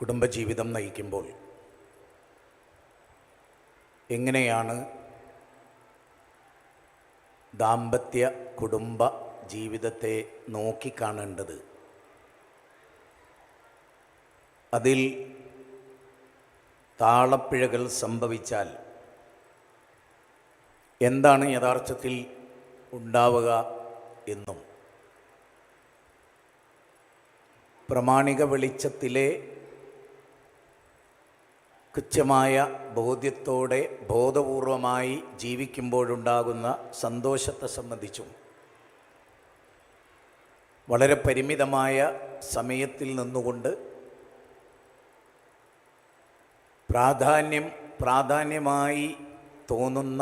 കുടുംബജീവിതം നയിക്കുമ്പോൾ എങ്ങനെയാണ് ദാമ്പത്യ കുടുംബ ജീവിതത്തെ നോക്കിക്കാണേണ്ടത്? അതിൽ താളപ്പിഴകൾ സംഭവിച്ചാൽ എന്താണ് യഥാർത്ഥത്തിൽ ഉണ്ടാവുക എന്നും പ്രാമാണിക വെളിച്ചത്തിലെ കൃത്യമായ ബോധ്യത്തോടെ ബോധപൂർവമായി ജീവിക്കുമ്പോഴുണ്ടാകുന്ന സന്തോഷത്തെ സംബന്ധിച്ചും വളരെ പരിമിതമായ സമയത്തിൽ നിന്നുകൊണ്ട് പ്രാധാന്യമായി തോന്നുന്ന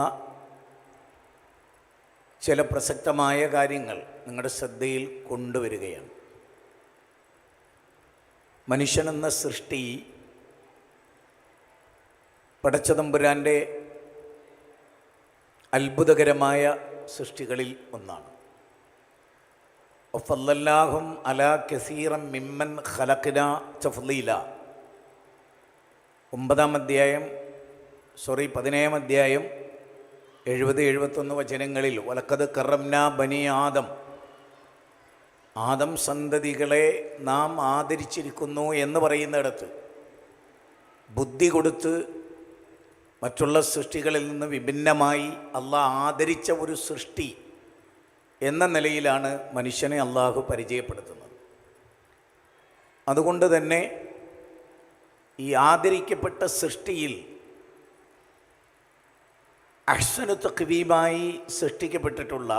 ചില പ്രസക്തമായ കാര്യങ്ങൾ നിങ്ങളുടെ ശ്രദ്ധയിൽ കൊണ്ടുവരികയാണ്. മനുഷ്യനെന്ന സൃഷ്ടി പടച്ചതമ്പുരാൻ്റെ അത്ഭുതകരമായ സൃഷ്ടികളിൽ ഒന്നാണ്. ഫളല്ലാഹും അലാ കസീറൻ മിമ്മൻ ഖലഖ്നാ തഫ്ളീല. 17-ാം അധ്യായം 70-71 വചനങ്ങളിൽ വലഖദ് കറംനാ ബനി ആദം സന്തതികളെ നാം ആദരിച്ചിരിക്കുന്നു എന്ന് പറയുന്നിടത്ത് ബുദ്ധി കൊടുത്ത് മറ്റുള്ള സൃഷ്ടികളിൽ നിന്ന് വിഭിന്നമായി അള്ളാഹ് ആദരിച്ച ഒരു സൃഷ്ടി എന്ന നിലയിലാണ് മനുഷ്യനെ അള്ളാഹു പരിചയപ്പെടുത്തുന്നത്. അതുകൊണ്ട് തന്നെ ഈ ആദരിക്കപ്പെട്ട സൃഷ്ടിയിൽ അഹ്സനു തഖ്വീമായി സൃഷ്ടിക്കപ്പെട്ടിട്ടുള്ള,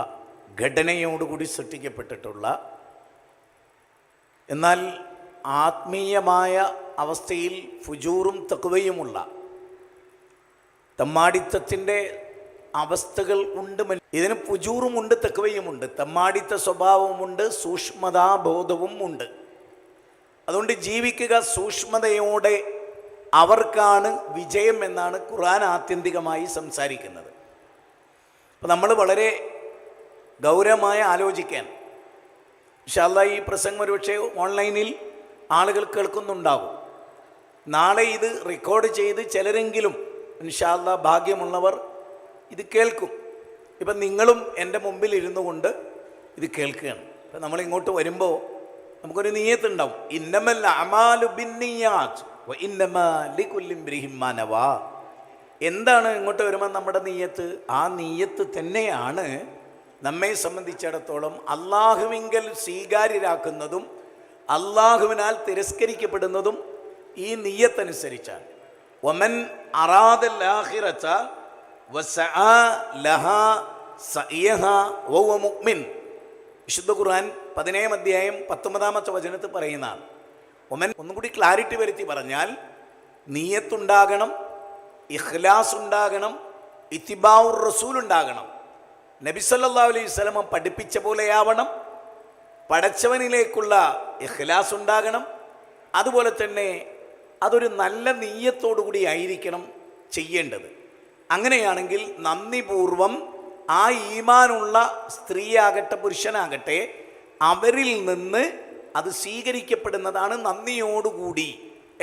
ഘടനയോടുകൂടി സൃഷ്ടിക്കപ്പെട്ടിട്ടുള്ള, എന്നാൽ ആത്മീയമായ അവസ്ഥയിൽ ഫുജൂറും തഖ്വയുമുള്ള തമ്മാടിത്തത്തിൻ്റെ അവസ്ഥകൾ ഉണ്ട്. ഇതിന് ഫുജൂറുമുണ്ട്, തഖ്വയുമുണ്ട്, തമ്മാടിത്ത സ്വഭാവമുണ്ട്, സൂക്ഷ്മതാബോധവും ഉണ്ട്. അതുകൊണ്ട് ജീവിക്കുക സൂക്ഷ്മതയോടെ അവർക്കാണ് വിജയം എന്നാണ് ഖുർആൻ ആത്യന്തികമായി സംസാരിക്കുന്നത്. അപ്പോൾ നമ്മൾ വളരെ ഗൗരവമായി ആലോചിക്കാൻ, ഇൻഷാ അല്ലാഹ് ഈ പ്രസംഗം ഒരുപക്ഷെ ഓൺലൈനിൽ ആളുകൾ കേൾക്കുന്നുണ്ടാകും. നാളെ ഇത് റെക്കോർഡ് ചെയ്ത് ചിലരെങ്കിലും ഇൻഷാ അല്ലാഹ് ഭാഗ്യമുള്ളവർ ഇത് കേൾക്കും. ഇപ്പം നിങ്ങളും എൻ്റെ മുമ്പിൽ ഇരുന്നു കൊണ്ട് ഇത് കേൾക്കുകയാണ്. ഇപ്പം നമ്മളിങ്ങോട്ട് വരുമ്പോൾ നമുക്കൊരു നിയ്യത്തുണ്ടാവും. ഇന്നമൽ അഅമാലു ബിന്നിയ്യാത്ത് വ ഇന്നമാ ലികുല്ലി ഇംറിഇൻ മാ നവാ. എന്താണ് ഇങ്ങോട്ട് വരുമ്പോൾ നമ്മുടെ നിയ്യത്ത്? ആ നിയ്യത്ത് തന്നെയാണ് നമ്മെ സംബന്ധിച്ചിടത്തോളം അള്ളാഹുവിങ്കൽ സ്വീകാര്യരാക്കുന്നതും അള്ളാഹുവിനാൽ തിരസ്കരിക്കപ്പെടുന്നതും ഈ നിയ്യത്തനുസരിച്ചാണ്. വമൻ അറാദൽ ആഖിറത വസആ ലഹാ സഅയഹാ വഹുവ മുഅ്മിൻ. വിശുദ്ധ ഖുർആൻ 17-ാം അധ്യായം 19-ാമത്തെ വചനത്തിൽ പറയുന്നതാണ്. ഒമൻ ഒന്നും കൂടി ക്ലാരിറ്റി വരുത്തി പറഞ്ഞാൽ, നിയ്യത്തുണ്ടാകണം, ഇഖ്ലാസ് ഉണ്ടാകണം, ഇത്തിബാഉർ റസൂൽ ഉണ്ടാകണം, നബി സല്ലല്ലാഹു അലൈഹി വസല്ലം പഠിപ്പിച്ച പോലെയാവണം, പടച്ചവനിലേക്കുള്ള ഇഖ്ലാസ് ഉണ്ടാകണം. അതുപോലെ തന്നെ അതൊരു നല്ല നിയ്യത്തോടു കൂടി ആയിരിക്കണം ചെയ്യേണ്ടത്. അങ്ങനെയാണെങ്കിൽ നന്ദിപൂർവം ആ ഈമാനുള്ള സ്ത്രീയാകട്ടെ പുരുഷനാകട്ടെ അവരിൽ നിന്ന് അത് സ്വീകരിക്കപ്പെടുന്നതാണ് നന്ദിയോടുകൂടി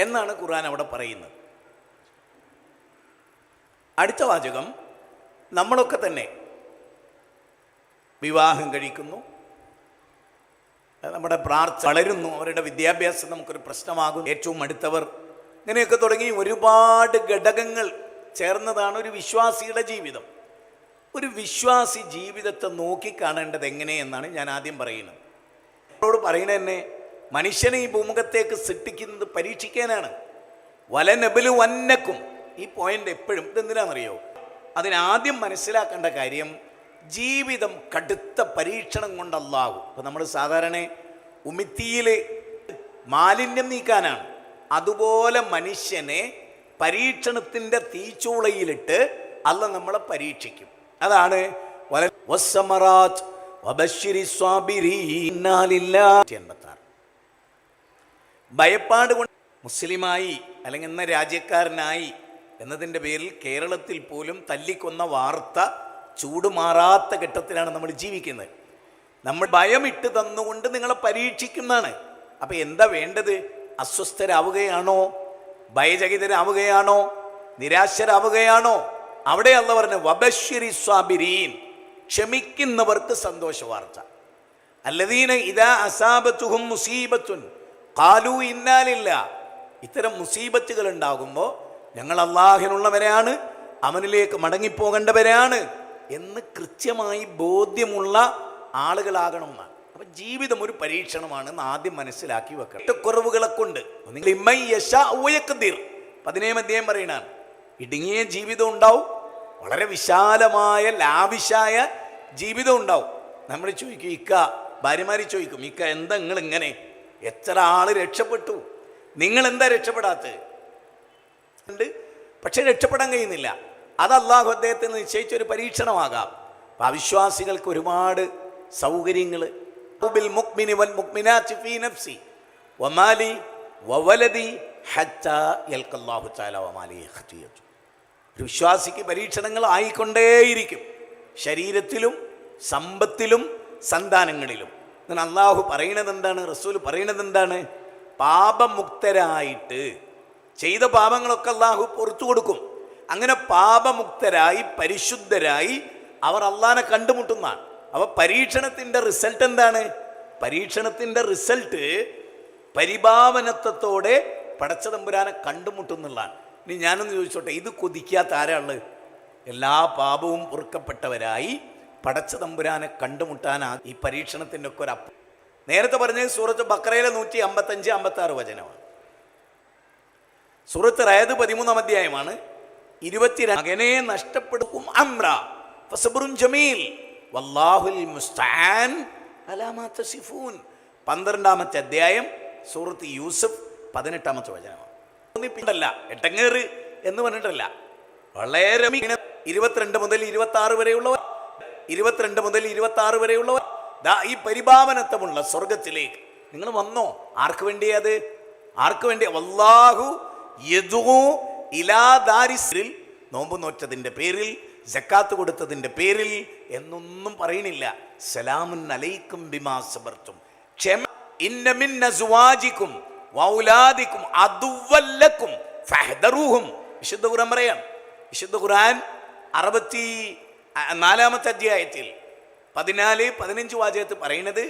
എന്നാണ് ഖുർആൻ അവിടെ പറയുന്നത്. അടുത്ത വാചകം, നമ്മളൊക്കെ തന്നെ വിവാഹം കഴിക്കുന്നു, നമ്മുടെ പ്രാർത്ഥന വളരുന്നു, അവരുടെ വിദ്യാഭ്യാസം നമുക്കൊരു പ്രശ്നമാകും, ഏറ്റവും അടുത്തവർ, ഇങ്ങനെയൊക്കെ തുടങ്ങി ഒരുപാട് ഘടകങ്ങൾ ചേർന്നതാണ് ഒരു വിശ്വാസിയുടെ ജീവിതം. ഒരു വിശ്വാസി ജീവിതത്തെ നോക്കിക്കാണേണ്ടത് എങ്ങനെയെന്നാണ് ഞാൻ ആദ്യം പറയുന്നത്. അവരോട് പറയുന്നത് തന്നെ മനുഷ്യനെ ഈ ഭൂമുഖത്തേക്ക് സൃഷ്ടിക്കുന്നത് പരീക്ഷിക്കാനാണ്. വലനബലു വന്നക്കും. ഈ പോയിന്റ് എപ്പോഴും ഇതെന്തിനാണെന്നറിയോ? അതിനാദ്യം മനസ്സിലാക്കേണ്ട കാര്യം, ജീവിതം കടുത്ത പരീക്ഷണം കൊണ്ടല്ലാകും. ഇപ്പോൾ നമ്മൾ സാധാരണ ഉമിത്തിയിൽ മാലിന്യം നീക്കാനാണ്, അതുപോലെ മനുഷ്യനെ പരീക്ഷണത്തിൻ്റെ തീച്ചൂളയിലിട്ട് അല്ലാഹ് നമ്മളെ പരീക്ഷിക്കും. അതാണ് ഭയപ്പാട് കൊണ്ട് മുസ്ലിമായി അല്ലെങ്കിൽ എന്ന രാജ്യക്കാരനായി എന്നതിൻ്റെ പേരിൽ കേരളത്തിൽ പോലും തല്ലിക്കൊന്ന വാർത്ത ചൂടുമാറാത്ത ഘട്ടത്തിലാണ് നമ്മൾ ജീവിക്കുന്നത്. നമ്മൾ ഭയമിട്ട് തന്നുകൊണ്ട് നിങ്ങളെ പരീക്ഷിക്കുന്നതാണ്. അപ്പോൾ എന്താ വേണ്ടത്? അസ്വസ്ഥരാവുകയാണോ, ഭയചകിതരാവുകയാണോ, നിരാശരാവുകയാണോ, അവിടെ അല്ലാഹു പറഞ്ഞു വബശ്ശിരി സ്വാബിരീൻ, ക്ഷമിക്കുന്നവർക്ക് സന്തോഷ വാർത്ത. അല്ലദീന ഇദാ അസാബത്തുഹും മുസീബത്തുൻ ഖാലൂ ഇന്നാ ലില്ലാഹ്, ഇത്തരം മുസീബത്തുകൾ ഉണ്ടാകുമ്പോൾ ഞങ്ങൾ അള്ളാഹിനുള്ളവരാണ്, അവനിലേക്ക് മടങ്ങിപ്പോകേണ്ടവരാണ് എന്ന് കൃത്യമായി ബോധ്യമുള്ള ആളുകളാകണം എന്നാണ്. അപ്പം ജീവിതം ഒരു പരീക്ഷണമാണെന്ന് ആദ്യം മനസ്സിലാക്കി വെക്കണം. ഏറ്റക്കുറവുകളെ കൊണ്ട് 17 അധ്യായം പറയണാണ്, ഇടുങ്ങിയ ജീവിതം ഉണ്ടാവും, വളരെ വിശാലമായ ലാവിശായ ജീവിതം ഉണ്ടാവും. നമ്മൾ ചോദിക്കും, ഇക്ക ഭാര്യമാർ ചോദിക്കും, ഇക്ക എന്താ നിങ്ങൾ ഇങ്ങനെ, എത്ര ആള് രക്ഷപ്പെട്ടു, നിങ്ങൾ എന്താ രക്ഷപ്പെടാത്തത്? പക്ഷെ രക്ഷപ്പെടാൻ കഴിയുന്നില്ല. അത് അള്ളാഹു അദ്ദേഹത്തിന് നിശ്ചയിച്ചൊരു പരീക്ഷണമാകാം. അപ്പം അവിശ്വാസികൾക്ക് ഒരുപാട് സൗകര്യങ്ങൾ, ഒരു വിശ്വാസിക്ക് പരീക്ഷണങ്ങൾ ആയിക്കൊണ്ടേയിരിക്കും, ശരീരത്തിലും സമ്പത്തിലും സന്താനങ്ങളിലും. എന്നാൽ അള്ളാഹു പറയണത് എന്താണ്, റസൂൽ പറയണത് എന്താണ്? പാപമുക്തരായിട്ട് ചെയ്ത പാപങ്ങളൊക്കെ അള്ളാഹു പുറത്തു കൊടുക്കും. അങ്ങനെ പാപമുക്തരായി പരിശുദ്ധരായി അവർ അള്ളാഹിനെ കണ്ടുമുട്ടുന്നതാണ്. അപ്പോൾ പരീക്ഷണത്തിൻ്റെ റിസൾട്ട് എന്താണ്? പരീക്ഷണത്തിൻ്റെ റിസൾട്ട് പരിഭാവനത്വത്തോടെ പടച്ച തമ്പുരാനെ കണ്ടുമുട്ടുന്നുള്ളതാണ്. ഇനി ഞാനൊന്ന് ചോദിച്ചോട്ടെ, ഇത് കൊതിക്കാത്ത ആരാള്? എല്ലാ പാപവും പൊറുക്കപ്പെട്ടവരായി പടച്ച തമ്പുരാനെ കണ്ടുമുട്ടാനാ ഈ പരീക്ഷണത്തിൻ്റെ ഒക്കെ ഒരു നേരത്തെ പറഞ്ഞത് സൂറത്ത് ബഖറയിലെ 155-56 വചനമാണ്. സൂറത്ത് റഅദ് 13 അധ്യായമാണ്. 22 മകനെ നഷ്ടപ്പെടും അംറ ഫസബ്റുൻ ജമീൽ വല്ലാഹുൽ മുസ്തആൻ അലാ മാ തസിഫൂൻ. 12 അധ്യായം സൂറത്ത് യൂസുഫ് 18 വചനമാണ്. ഒന്നിപ്പിണ്ടല്ല, എട്ടങ്ങേറ് എന്ന് പറഞ്ഞിട്ടല്ല, വളരെ 22 മുതൽ 26 വരെയുള്ളവർ, 22 മുതൽ 26 വരെയുള്ളവർ ഈ പരിഭാവനത്വമുള്ള സ്വർഗത്തിലേക്ക് നിങ്ങൾ വന്നോ? ആർക്ക് വേണ്ടി? അത് ആർക്ക് വേണ്ടി? വല്ലാഹു യദൂ ഇലാ ദാരിസിൽ, നോമ്പ് നോറ്റതിൻ്റെ പേരിൽ, സക്കാത്ത് കൊടുത്തതിൻ്റെ പേരിൽ എന്നൊന്നും പറയണില്ല. സലാമുൻ അലൈക്കും ബിമാ സബർതും, ക്ഷമ, ഇന്ന മിൻ അസ്വാജിക്കും വൗലാദിക്കും അദുവല്ലക്കും ഫഹ്ദറൂഹും. വിശുദ്ധ ഖുർആൻ പറയാം. വിശുദ്ധ ഖുർആൻ 64 അധ്യായത്തിൽ 14-15 വാചകത്തിൽ പറയുന്നത്,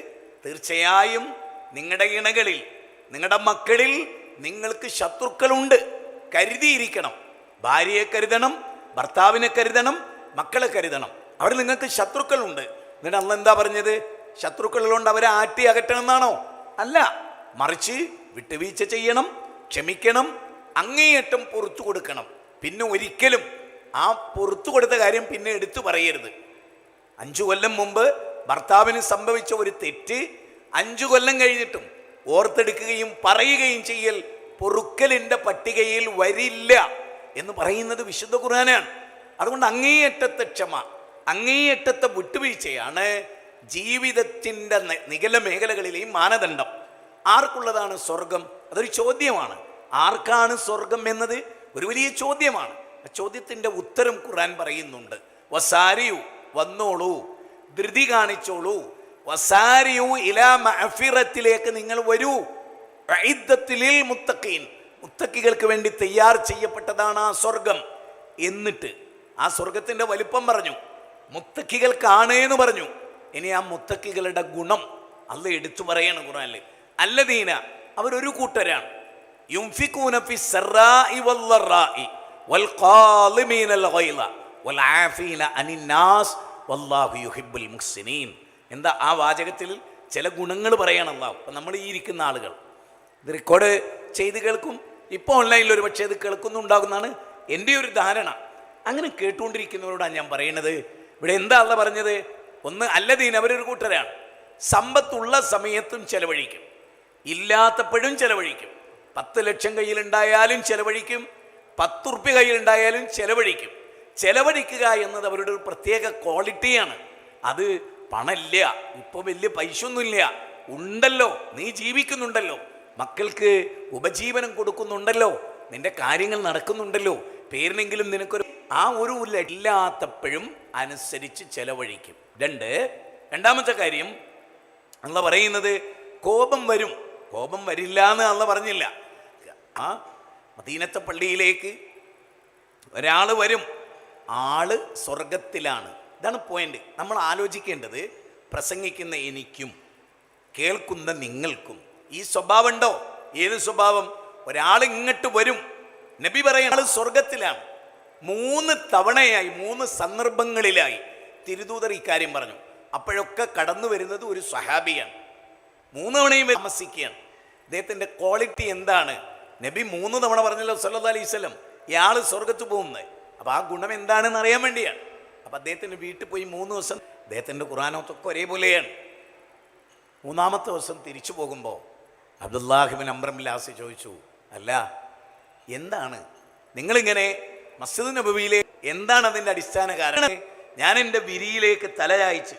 തീർച്ചയായും നിങ്ങളുടെ ഇണകളിൽ, നിങ്ങളുടെ മക്കളിൽ നിങ്ങൾക്ക് ശത്രുക്കളുണ്ട്, കരുതിയിരിക്കണം. ഭാര്യയെ കരുതണം, ഭർത്താവിനെ കരുതണം, മക്കളെ കരുതണം. അവിടെ നിങ്ങൾക്ക് ശത്രുക്കളുണ്ട്. എന്നിട്ട് അള്ളാഹ് എന്താ പറഞ്ഞത്? ശത്രുക്കളുള്ളതുകൊണ്ട് അവരെ ആട്ടി അകറ്റണം എന്നാണോ? അല്ല, മറിച്ച് വിട്ടുവീഴ്ച ചെയ്യണം, ക്ഷമിക്കണം, അങ്ങേയറ്റം പുറത്തു കൊടുക്കണം. പിന്നെ ഒരിക്കലും ആ പുറത്തു കൊടുത്ത കാര്യം പിന്നെ എടുത്തു പറയരുത്. 5 കൊല്ലം മുമ്പ് ഭർത്താവിന് സംഭവിച്ച ഒരു തെറ്റ് 5 കൊല്ലം കഴിഞ്ഞിട്ടും ഓർത്തെടുക്കുകയും പറയുകയും ചെയ്യൽ പൊറുക്കലിൻ്റെ പട്ടികയിൽ വരില്ല എന്ന് പറയുന്നത് വിശുദ്ധ ഖുർആനാണ്. അതുകൊണ്ട് അങ്ങേയറ്റത്തെ ക്ഷമ, അങ്ങേയറ്റത്തെ വിട്ടുവീഴ്ചയാണ് ജീവിതത്തിൻ്റെ നികല മേഖലകളിലെയും മാനദണ്ഡം. ആർക്കുള്ളതാണ് സ്വർഗം? അതൊരു ചോദ്യമാണ്. ആർക്കാണ് സ്വർഗം എന്നത് ഒരു വലിയ ചോദ്യമാണ്. ആ ചോദ്യത്തിൻ്റെ ഉത്തരം ഖുർആൻ പറയുന്നുണ്ട്. വസാരിയു, വന്നോളൂ, ധൃതി കാണിച്ചോളൂ. വസാരിയു ഇലാ മഅഫിറത്തിലേക്ക് നിങ്ങൾ വരൂ. ഉഇദ്ദത്തുലിൽ മുത്തഖീൻ, മുത്തഖികൾക്ക് വേണ്ടി തയ്യാർ ചെയ്യപ്പെട്ടതാണ് ആ സ്വർഗം. എന്നിട്ട് ആ സ്വർഗത്തിൻ്റെ വലിപ്പം പറഞ്ഞു, മുത്തഖികൾക്കാണ് എന്ന് പറഞ്ഞു. ഇനി ആ മുത്തഖികളുടെ ഗുണം അള്ളാഹ് എടുത്തു പറയാണ് ഖുർആനിൽ. അല്ലദീന, അവരൊരു കൂട്ടരാണ്, യുൻഫിഖൂന ഫിസ്സറാഇ വല്ലറാഇ വൽഖാളിമീനൽ ഗൈള വൽആഫീന അനിന്നാസ് വല്ലാഹു യുഹിബ്ബുൽ മുഹ്സിനീൻ. എന്താ ആ വാചകത്തിൽ ചില ഗുണങ്ങൾ പറയണം അല്ലാഹ്. അപ്പം നമ്മൾ ഈ ഇരിക്കുന്ന ആളുകൾ ഇത് റെക്കോർഡ് ചെയ്ത് കേൾക്കും, ഇപ്പോൾ ഓൺലൈനിൽ ഒരു പക്ഷേ ഇത് കേൾക്കുന്നുണ്ടാകുന്നതാണ് എൻ്റെ ഒരു ധാരണ. അങ്ങനെ കേട്ടുകൊണ്ടിരിക്കുന്നവരോടാണ് ഞാൻ പറയുന്നത്, ഇവിടെ എന്താ അള്ളാഹ് പറഞ്ഞത്? ഒന്ന്, അല്ലദീൻ, അവരൊരു കൂട്ടരാണ്, സമ്പത്തുള്ള സമയത്തും ചെലവഴിക്കും, ഇല്ലാത്തപ്പോഴും ചെലവഴിക്കും. 10 ലക്ഷം കയ്യിലുണ്ടായാലും ചെലവഴിക്കും, 10 ഉറുപ്പ്യ കയ്യിലുണ്ടായാലും ചെലവഴിക്കും. ചെലവഴിക്കുക എന്നത് അവരുടെ ഒരു പ്രത്യേക ക്വാളിറ്റിയാണ്. അത് പണമില്ല, ഇപ്പോൾ വലിയ പൈസ ഒന്നുമില്ല, ഉണ്ടല്ലോ, നീ ജീവിക്കുന്നുണ്ടല്ലോ, മക്കൾക്ക് ഉപജീവനം കൊടുക്കുന്നുണ്ടല്ലോ, നിന്റെ കാര്യങ്ങൾ നടക്കുന്നുണ്ടല്ലോ, പേരിനെങ്കിലും നിനക്കൊരു ആ ഒരു ഇല്ലാത്തപ്പോഴും അനുസരിച്ച് ചെലവഴിക്കും. രണ്ടാമത്തെ കാര്യം അള്ളാഹ് പറയുന്നത്, കോപം വരും, കോപം വരില്ല എന്ന് അള്ള പറഞ്ഞില്ല. ആ മദീനത്തെ പള്ളിയിലേക്ക് ഒരാൾ വരും, ആള് സ്വർഗത്തിലാണ്. ഇതാണ് പോയിന്റ്. നമ്മൾ ആലോചിക്കേണ്ടത് പ്രസംഗിക്കുന്ന എനിക്കും കേൾക്കുന്ന നിങ്ങൾക്കും ഈ സ്വഭാവം ഉണ്ടോ? ഏത് സ്വഭാവം? ഒരാൾ ഇങ്ങോട്ട് വരും, നബി പറയും ആള് സ്വർഗത്തിലാണ്. 3 തവണയായി 3 സന്ദർഭങ്ങളിലായി തിരുദൂതർ ഇക്കാര്യം പറഞ്ഞു. അപ്പോഴൊക്കെ കടന്നു വരുന്നത് ഒരു സ്വഹാബിയാണ്. 3 തവണയും താമസിക്കുകയാണ്. അദ്ദേഹത്തിൻ്റെ ക്വാളിറ്റി എന്താണ്? നബി 3 തവണ പറഞ്ഞല്ലോ സല്ലല്ലാഹു അലൈഹി വസല്ലം ഇയാൾ സ്വർഗത്ത് പോകുന്നത്. അപ്പോൾ ആ ഗുണം എന്താണെന്ന് അറിയാൻ വേണ്ടിയാണ്. അപ്പോൾ അദ്ദേഹത്തിൻ്റെ വീട്ടിൽ പോയി 3 ദിവസം അദ്ദേഹത്തിൻ്റെ ഖുർആനൊക്കെ ഒരേപോലെയാണ്. 3-ാമത്തെ ദിവസം തിരിച്ചു പോകുമ്പോൾ അബ്ദുല്ലാഹി ഇബ്നു അംർ ഇബ്നുൽ ആസ് ചോദിച്ചു, അല്ല എന്താണ് നിങ്ങളിങ്ങനെ മസ്ജിദ് നബവിയിലെ എന്താണ് അതിൻ്റെ അടിസ്ഥാന കാരണം? ഞാൻ എൻ്റെ വിരിയിലേക്ക് തലയായിച്ച്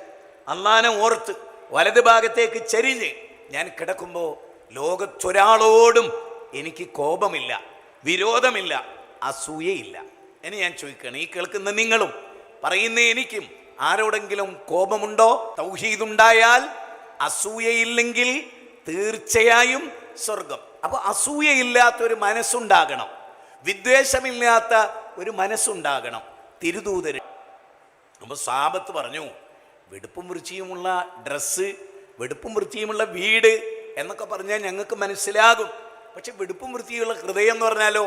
അള്ളാനെ ഓർത്ത് വലത് ഭാഗത്തേക്ക് ചരിഞ്ഞ് ഞാൻ കിടക്കുമ്പോൾ ലോകത്തൊരാളോടും എനിക്ക് കോപമില്ല, വിരോധമില്ല, അസൂയയില്ല. എന്ന് ഞാൻ ചോദിക്കുകയാണ്, ഈ കേൾക്കുന്ന നിങ്ങളും പറയുന്ന എനിക്കും ആരോടെങ്കിലും കോപമുണ്ടോ? തൗഹീദുണ്ടായാൽ, അസൂയയില്ലെങ്കിൽ തീർച്ചയായും സ്വർഗം. അപ്പോൾ അസൂയയില്ലാത്തൊരു മനസ്സുണ്ടാകണം, വിദ്വേഷമില്ലാത്ത ഒരു മനസ്സുണ്ടാകണം. തിരുദൂതര് അപ്പോൾ സാബത്ത് പറഞ്ഞു, വെടുപ്പും വൃത്തിയുമുള്ള ഡ്രസ്സ്, വെടുപ്പും വൃത്തിയുമുള്ള വീട് എന്നൊക്കെ പറഞ്ഞാൽ ഞങ്ങൾക്ക് മനസ്സിലാകും. പക്ഷെ വെടുപ്പും വൃത്തിയുള്ള ഹൃദയം എന്ന് പറഞ്ഞാലോ?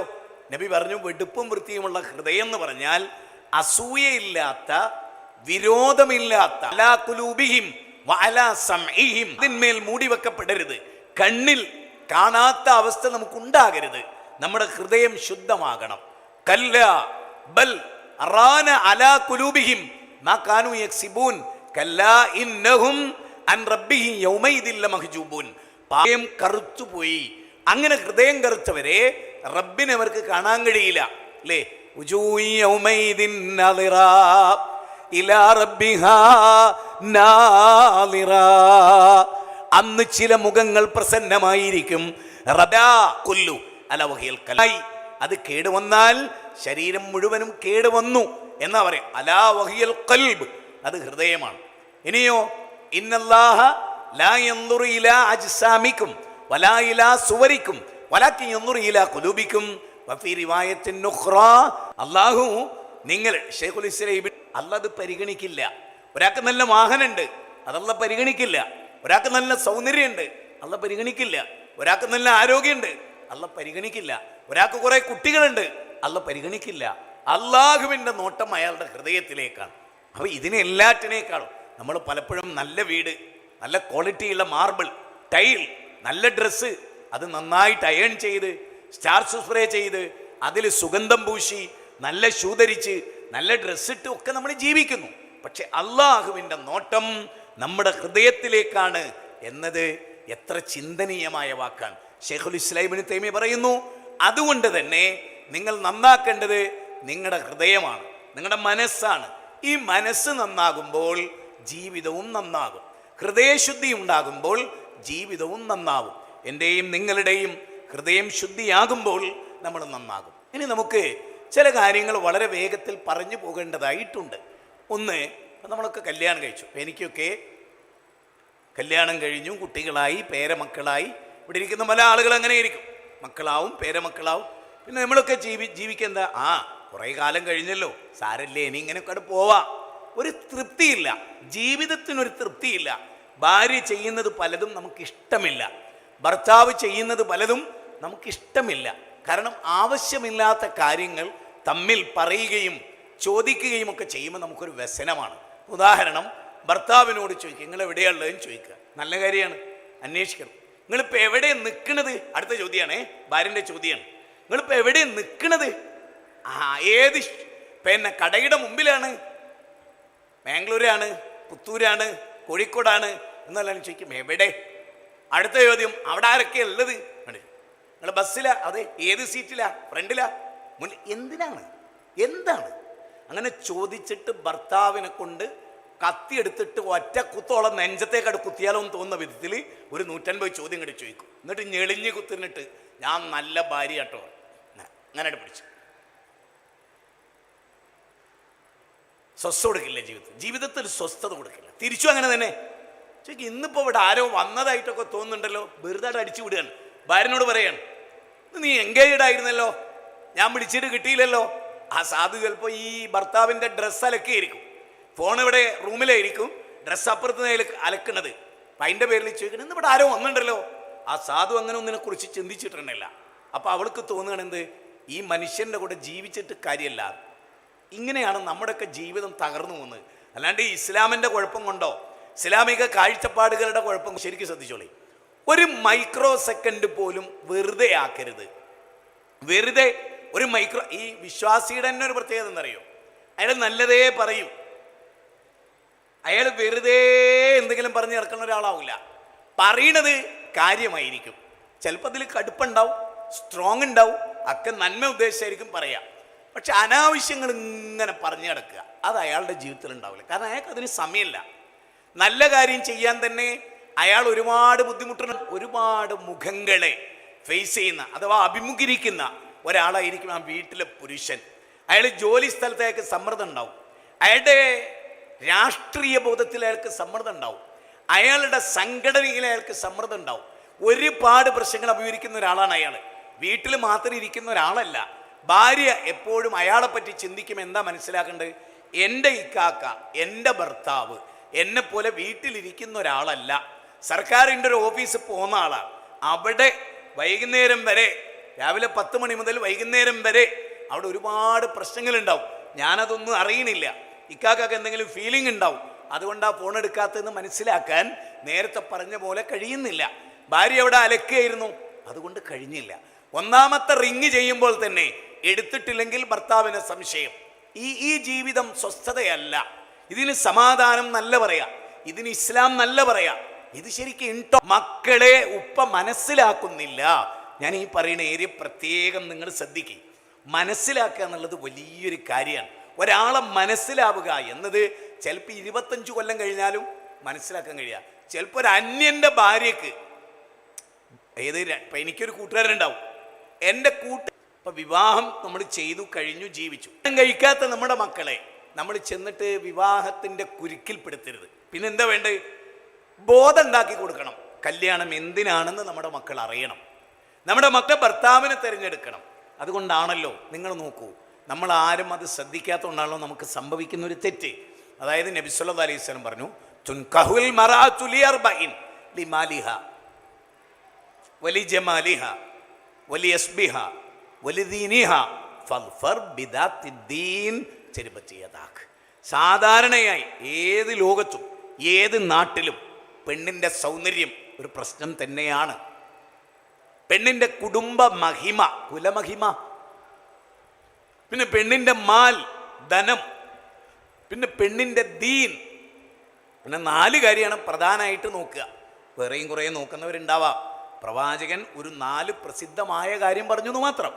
നബി പറഞ്ഞു, വെടുപ്പും വൃത്തിയുമുള്ള ഹൃദയം എന്ന് പറഞ്ഞാൽ അസൂയയില്ലാത്ത, വിരോധമില്ലാത്ത, അലാ ഖുലൂബിഹിം വഅലാ സമഇഹിം, അതിന്മേൽ മൂടി വെക്കപ്പെടരുത്, കണ്ണിൽ കാണാത്ത അവസ്ഥ നമുക്കുണ്ടാകരുത്. നമ്മുടെ ഹൃദയം ശുദ്ധമാകണം. കല്ല ബൽ അറാന അലാ ഖുലൂബിഹിം മാ കാനൂ യക്സിബൂൻ കല്ലാ ഇന്നഹും അൻ റബ്ബിഹിം യൗമൈദിൻ ലമഹ്ജൂബൂൻ. പായം കറുത്തുപോയി. അങ്ങനെ ഹൃദയം കറുത്തവരെ റബ്ബിനെ അവർക്ക് കാണാൻ കഴിയില്ല, അല്ലേ? ഉജൂഇ യൗമൈദിൻ നാളിറാ ഇലാ റബ്ബിഹാ നാളിറാ. അന്ന് ചില മുഖങ്ങൾ പ്രസന്നമായിരിക്കും. റബാ കുല്ലു അല വഹിയൽ കലായി, അത് കേടുവന്നാൽ ശരീരം മുഴുവനും കേടുവന്നു എന്നാ പറയും. അലാ വഹിയൽ ഖൽബ്, അത് ഹൃദയമാണ്. ഇനിയോ ഇന്നല്ലാഹ ലാ യൻദുറു ഇലാ അജ്സാമിക്കും വലാ ഇലാ സുവരിക്കും വലാകിൻ യൻദുറു ഇലാ ഖുലൂബിക്കും വഫീ റിവായത്തിൻ ഉഖ്റാ. അല്ലാഹു നിങ്ങൾ ശൈഖുൽ ഇസ്ലാം അല്ലാഹ് അത് പരിഗണിക്കില്ല. ഒരാൾക്ക് നല്ല വാഹനമുണ്ട്, അതല്ലാഹ് പരിഗണിക്കില്ല. ഒരാൾക്ക് നല്ല സൗന്ദര്യമുണ്ട്, അല്ലാഹ് പരിഗണിക്കില്ല. ഒരാൾക്ക് നല്ല ആരോഗ്യമുണ്ട്, അല്ലാഹ് പരിഗണിക്കില്ല. ഒരാൾക്ക് കുറെ കുട്ടികളുണ്ട്, അല്ലാഹ് പരിഗണിക്കില്ല. അള്ളാഹുവിൻ്റെ നോട്ടം അയാളുടെ ഹൃദയത്തിലേക്കാണ്. അപ്പോൾ ഇതിനെല്ലാറ്റിനേക്കാളും നമ്മൾ പലപ്പോഴും നല്ല വീട്, നല്ല ക്വാളിറ്റിയുള്ള മാർബിൾ ടൈൽ, നല്ല ഡ്രസ്സ്, അത് നന്നായിട്ട് അയൺ ചെയ്ത് സ്റ്റാർച്ച് സ്പ്രേ ചെയ്ത് അതിൽ സുഗന്ധം പൂശി നല്ല ഷൂ ധരിച്ച് നല്ല ഡ്രസ്സിട്ട് ഒക്കെ നമ്മൾ ജീവിക്കുന്നു. പക്ഷെ അള്ളാഹുവിൻ്റെ നോട്ടം നമ്മുടെ ഹൃദയത്തിലേക്കാണ് എന്നത് എത്ര ചിന്തനീയമായ വാക്കാണ്. ശൈഖുൽ ഇസ്ലാം ഇബ്നു തൈമിയ്യ പറയുന്നു, അതുകൊണ്ട് തന്നെ നിങ്ങൾ നന്നാക്കേണ്ടത് നിങ്ങളുടെ ഹൃദയമാണ്, നിങ്ങളുടെ മനസ്സാണ്. ഈ മനസ്സ് നന്നാകുമ്പോൾ ജീവിതവും നന്നാകും. ഹൃദയശുദ്ധി ഉണ്ടാകുമ്പോൾ ജീവിതവും നന്നാവും. എൻ്റെയും നിങ്ങളുടെയും ഹൃദയം ശുദ്ധിയാകുമ്പോൾ നമ്മൾ നന്നാകും. ഇനി നമുക്ക് ചില കാര്യങ്ങൾ വളരെ വേഗത്തിൽ പറഞ്ഞു പോകേണ്ടതായിട്ടുണ്ട്. ഒന്ന്, നമ്മളൊക്കെ കല്യാണം കഴിച്ചു. എനിക്കൊക്കെ കല്യാണം കഴിഞ്ഞു, കുട്ടികളായി, പേരമക്കളായി. ഇവിടെ ഇരിക്കുന്ന പല ആളുകൾ അങ്ങനെ ഇരിക്കും, മക്കളാവും പേരമക്കളാവും. പിന്നെ നമ്മളൊക്കെ ജീവിക്കുന്ന കുറേ കാലം കഴിഞ്ഞല്ലോ, സാരല്ലേ, ഇനി ഇങ്ങനെയൊക്കെ പോവാം. ഒരു തൃപ്തിയില്ല, ജീവിതത്തിനൊരു തൃപ്തിയില്ല. ഭാര്യ ചെയ്യുന്നത് പലതും നമുക്കിഷ്ടമില്ല, ഭർത്താവ് ചെയ്യുന്നത് പലതും നമുക്കിഷ്ടമില്ല. കാരണം ആവശ്യമില്ലാത്ത കാര്യങ്ങൾ തമ്മിൽ പറയുകയും ചോദിക്കുകയും ഒക്കെ ചെയ്യുമ്പോൾ നമുക്കൊരു വ്യസനമാണ്. ഉദാഹരണം, ഭർത്താവിനോട് ചോദിക്കുക, നിങ്ങൾ എവിടെയുള്ളതെന്ന് ചോദിക്കുക, നല്ല കാര്യമാണ്, അന്വേഷിക്കണം. നിങ്ങളിപ്പോൾ എവിടെ നിൽക്കണത്? അടുത്ത ചോദ്യമാണേ, ഭാര്യൻ്റെ ചോദ്യമാണ്. നിങ്ങളിപ്പോൾ എവിടെ നിൽക്കണത്? ഏത് പിന്നെ കടയുടെ മുമ്പിലാണ്? ബാംഗ്ലൂരാണ്, പുത്തൂരാണ്, കോഴിക്കോടാണ് എന്നല്ലാണ് ചോദിക്കും. എവിടെ? അടുത്ത ചോദ്യം, അവിടെ ആരൊക്കെയാണ് ഉള്ളത്? നിങ്ങൾ ബസ്സിലാ? അതെ. ഏത് സീറ്റിലാ? ഫ്രണ്ടിലാ? മുന്നിൽ? എന്താണ്? അങ്ങനെ ചോദിച്ചിട്ട് ഭർത്താവിനെ കൊണ്ട് കത്തിയെടുത്തിട്ട് ഒറ്റ കുത്തോളം നെഞ്ചത്തേക്കട് കുത്തിയാലോ എന്ന് തോന്നുന്ന വിധത്തിൽ ഒരു 150 ചോദ്യം കണ്ട് ചോദിക്കും. എന്നിട്ട് ഞെളിഞ്ഞ് കുത്തിന്നിട്ട് ഞാൻ നല്ല ഭാര്യ കേട്ടോ, അങ്ങനെ പിടിച്ചു. സ്വസ്ഥ കൊടുക്കില്ല ജീവിതത്തിൽ സ്വസ്ഥത കൊടുക്കില്ല. തിരിച്ചു അങ്ങനെ തന്നെ. ശരിക്കും ഇന്നിപ്പോ ഇവിടെ ആരോ വന്നതായിട്ടൊക്കെ തോന്നുന്നുണ്ടല്ലോ. വെറുതെ അടിച്ചു വിടുകയാണ്. ഭാര്യനോട് പറയാണ്, നീ എൻഗേജ്ഡ് ആയിരുന്നല്ലോ, ഞാൻ വിളിച്ചിട്ട് കിട്ടിയില്ലല്ലോ. ആ സാധു ചിലപ്പോൾ ഈ ഭർത്താവിൻ്റെ ഡ്രസ്സ് അലക്കിയിരിക്കും, ഫോൺ ഇവിടെ റൂമിലായിരിക്കും, ഡ്രസ്സ് അപ്പുറത്ത് അലക്കുന്നത്. അപ്പം അതിൻ്റെ പേരിൽ ചോദിക്കണം, ഇന്ന് ഇവിടെ ആരോ വന്നിട്ടുണ്ടല്ലോ. ആ സാധു അങ്ങനെ ഒന്നിനെ കുറിച്ച് ചിന്തിച്ചിട്ടുണ്ടല്ല. അപ്പം അവൾക്ക് തോന്നുകയാണ് എന്ത്, ഈ മനുഷ്യൻ്റെ കൂടെ ജീവിച്ചിട്ട് കാര്യമല്ല. ഇങ്ങനെയാണ് നമ്മുടെയൊക്കെ ജീവിതം തകർന്നു പോകുന്നത്. അല്ലാണ്ട് ഇസ്ലാമിൻ്റെ കുഴപ്പം കൊണ്ടോ ഇസ്ലാമിക കാഴ്ചപ്പാടുകളുടെ കുഴപ്പം ശരിക്കും ശ്രദ്ധിച്ചോളി. ഒരു മൈക്രോ സെക്കൻഡ് പോലും വെറുതെ ആക്കരുത്. വെറുതെ ഒരു മൈക്രോ, ഈ വിശ്വാസിയുടെ തന്നെ ഒരു പ്രത്യേകത എന്തറിയോ, അയാൾ നല്ലതേ പറയൂ. അയാൾ വെറുതെ എന്തെങ്കിലും പറഞ്ഞ് നടക്കുന്ന ഒരാളാവില്ല. പറയണത് കാര്യമായിരിക്കും. ചിലപ്പോൾ അതിൽ കടുപ്പുണ്ടാവും, സ്ട്രോങ് ഉണ്ടാവും, ഒക്കെ നന്മ ഉദ്ദേശിച്ചായിരിക്കും പറയാം. പക്ഷെ അനാവശ്യങ്ങൾ ഇങ്ങനെ പറഞ്ഞു കിടക്കുക, അത് അയാളുടെ ജീവിതത്തിൽ ഉണ്ടാവില്ല. കാരണം അയാൾക്ക് അതിന് സമയമില്ല. നല്ല കാര്യം ചെയ്യാൻ തന്നെ അയാൾ ഒരുപാട് ബുദ്ധിമുട്ടുന്ന, ഒരുപാട് മുഖങ്ങളെ ഫേസ് ചെയ്യുന്ന അഥവാ അഭിമുഖീകരിക്കുന്ന ഒരാളായിരിക്കും ആ വീട്ടിലെ പുരുഷൻ. അയാൾ ജോലി സ്ഥലത്ത് അയാൾക്ക് സമ്മർദ്ദം ഉണ്ടാവും, അയാളുടെ രാഷ്ട്രീയ ബോധത്തിൽ അയാൾക്ക് സമ്മർദ്ദം ഉണ്ടാവും, അയാളുടെ സംഘടനയിൽ അയാൾക്ക് സമ്മർദ്ദം ഉണ്ടാവും. ഒരുപാട് പ്രശ്നങ്ങൾ അഭിമുഖീകരിക്കുന്ന ഒരാളാണ് അയാൾ. വീട്ടിൽ മാത്രം ഇരിക്കുന്ന ഒരാളല്ല. ഭാര്യ എപ്പോഴും അയാളെ പറ്റി ചിന്തിക്കും. എന്താ മനസ്സിലാക്കേണ്ടത്, എൻ്റെ ഇക്കാക്ക, എൻ്റെ ഭർത്താവ് എന്നെപ്പോലെ വീട്ടിലിരിക്കുന്ന ഒരാളല്ല. സർക്കാരിൻ്റെ ഒരു ഓഫീസിൽ പോകുന്ന ആളാണ്. അവിടെ വൈകുന്നേരം വരെ, രാവിലെ 10 മണി മുതൽ വൈകുന്നേരം വരെ അവിടെ ഒരുപാട് പ്രശ്നങ്ങളുണ്ടാവും. ഞാനതൊന്നും അറിയണില്ല. ഇക്കാക്കൊക്കെ എന്തെങ്കിലും ഫീലിംഗ് ഉണ്ടാവും. അതുകൊണ്ടാണ് ഫോൺ എടുക്കാത്തതെന്ന് മനസ്സിലാക്കാൻ നേരത്തെ പറഞ്ഞ പോലെ കഴിയുന്നില്ല. ഭാര്യ അവിടെ അലക്കുകയായിരുന്നു, അതുകൊണ്ട് കഴിഞ്ഞില്ല. ഒന്നാമത്തെ റിങ് ചെയ്യുമ്പോൾ തന്നെ എടുത്തിട്ടില്ലെങ്കിൽ ഭർത്താവിന് സംശയം. ഈ ജീവിതം സ്വസ്ഥതയല്ല. ഇതിന് സമാധാനം നല്ല പറയാ, ഇതിന് ഇസ്ലാം നല്ല പറയാ. ഇത് ശരിക്കും ഇൻട്ടോ മക്കളെ ഉപ്പ മനസ്സിലാക്കുന്നില്ല. ഞാൻ ഈ പറയുന്ന ഏരിയ പ്രത്യേകം നിങ്ങൾ ശ്രദ്ധിക്കുക. മനസ്സിലാക്കുക എന്നുള്ളത് വലിയൊരു കാര്യമാണ്. ഒരാളെ മനസ്സിലാവുക എന്നത് ചിലപ്പോൾ 25 കൊല്ലം കഴിഞ്ഞാലും മനസ്സിലാക്കാൻ കഴിയുക. ചിലപ്പോൾ ഒരു അന്യൻ്റെ ഭാര്യക്ക്, ഇപ്പം എനിക്കൊരു കൂട്ടുകാരുണ്ടാവും, എൻ്റെ ഇപ്പം വിവാഹം നമ്മൾ ചെയ്തു കഴിഞ്ഞു, ജീവിച്ചു. കഴിക്കാത്ത നമ്മുടെ മക്കളെ നമ്മൾ ചെന്നിട്ട് വിവാഹത്തിൻ്റെ കുരുക്കിൽപ്പെടുത്തരുത്. പിന്നെ എന്താ വേണ്ടത്, ബോധം ഉണ്ടാക്കി കൊടുക്കണം. കല്യാണം എന്തിനാണെന്ന് നമ്മുടെ മക്കൾ അറിയണം. നമ്മുടെ മക്കൾ ഭർത്താവിനെ തിരഞ്ഞെടുക്കണം. അതുകൊണ്ടാണല്ലോ നിങ്ങൾ നോക്കൂ, നമ്മൾ ആരും അത് ശ്രദ്ധിക്കാത്തതുകൊണ്ടാണല്ലോ നമുക്ക് സംഭവിക്കുന്ന ഒരു തെറ്റ്. അതായത് നബി സല്ലല്ലാഹു അലൈഹി വസല്ലം പറഞ്ഞു, തുൻകഹുൽ മർഅതു ലിഅർബഇൻ ലിമാലിഹ വലിജമാലിഹ വലിയസ്ബിഹ വലിദീനിഹ ഫൽഫർ ബിദാത്തിദ്ദീൻ ചെരുപ്പത്തിയതാക്ക്. സാധാരണയായി ഏത് ലോകത്തും ഏത് നാട്ടിലും പെണ്ണിൻ്റെ സൗന്ദര്യം ഒരു പ്രശ്നം തന്നെയാണ്. പെണ്ണിൻ്റെ കുടുംബ മഹിമ, കുലമഹിമ, പിന്നെ പെണ്ണിൻ്റെ മാൽ, ധനം, പിന്നെ പെണ്ണിൻ്റെ ദീൻ. പിന്നെ 4 കാര്യമാണ് പ്രധാനമായിട്ട് നോക്കുക. വേറെയും കുറേ നോക്കുന്നവരുണ്ടാവാം. പ്രവാചകൻ ഒരു 4 പ്രസിദ്ധമായ കാര്യം പറഞ്ഞു എന്ന് മാത്രം.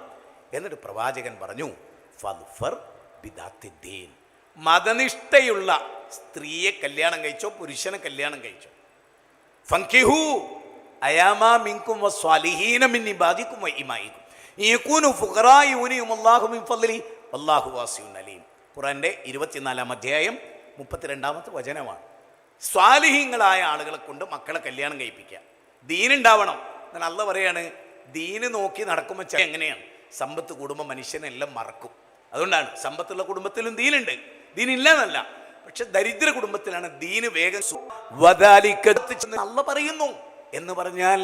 എന്നിട്ട് പ്രവാചകൻ പറഞ്ഞു, ഫദ്ഫർ ബിദാത്തിദ്ദീൻ, മതനിഷ്ഠയുള്ള സ്ത്രീയെ കല്യാണം കഴിച്ചോ, പുരുഷനെ കല്യാണം കഴിച്ചോ. ഫൻകിഹു അയാമാ മിൻകും വസ്വാലിഹീന മിൻ ഇബാദികും വഇമായികും യകൂനു ഫുഖറാ യുനിഹുമുല്ലാഹു മിൻ ഫദ്ലി വല്ലാഹു വാസിഉൻ അലീം. ഖുർആന്റെ 24-ാം അധ്യായം 32-ാമത്തെ വചനമാണ്. സ്വാലിഹീങ്ങളായ ആളുകളെ കൊണ്ട് മക്കളെ കല്യാണം കഴിപ്പിക്കുക. ദീനുണ്ടാവണം. എന്നാൽ അള്ളാഹ് പറയാണ്, ദീന് നോക്കി നടക്കുമ്പോൾ എങ്ങനെയാണ്, സമ്പത്ത് കൂടുമ്പോൾ മനുഷ്യനെല്ലാം മറക്കും. അതുകൊണ്ടാണ് സമ്പത്തുള്ള കുടുംബത്തിലും ദീനുണ്ട്, ദീനില്ല എന്നല്ല. പക്ഷെ ദരിദ്ര കുടുംബത്തിലാണ് ദീന് വേഗം. അള്ളാഹ് പറയുന്നു എന്ന് പറഞ്ഞാൽ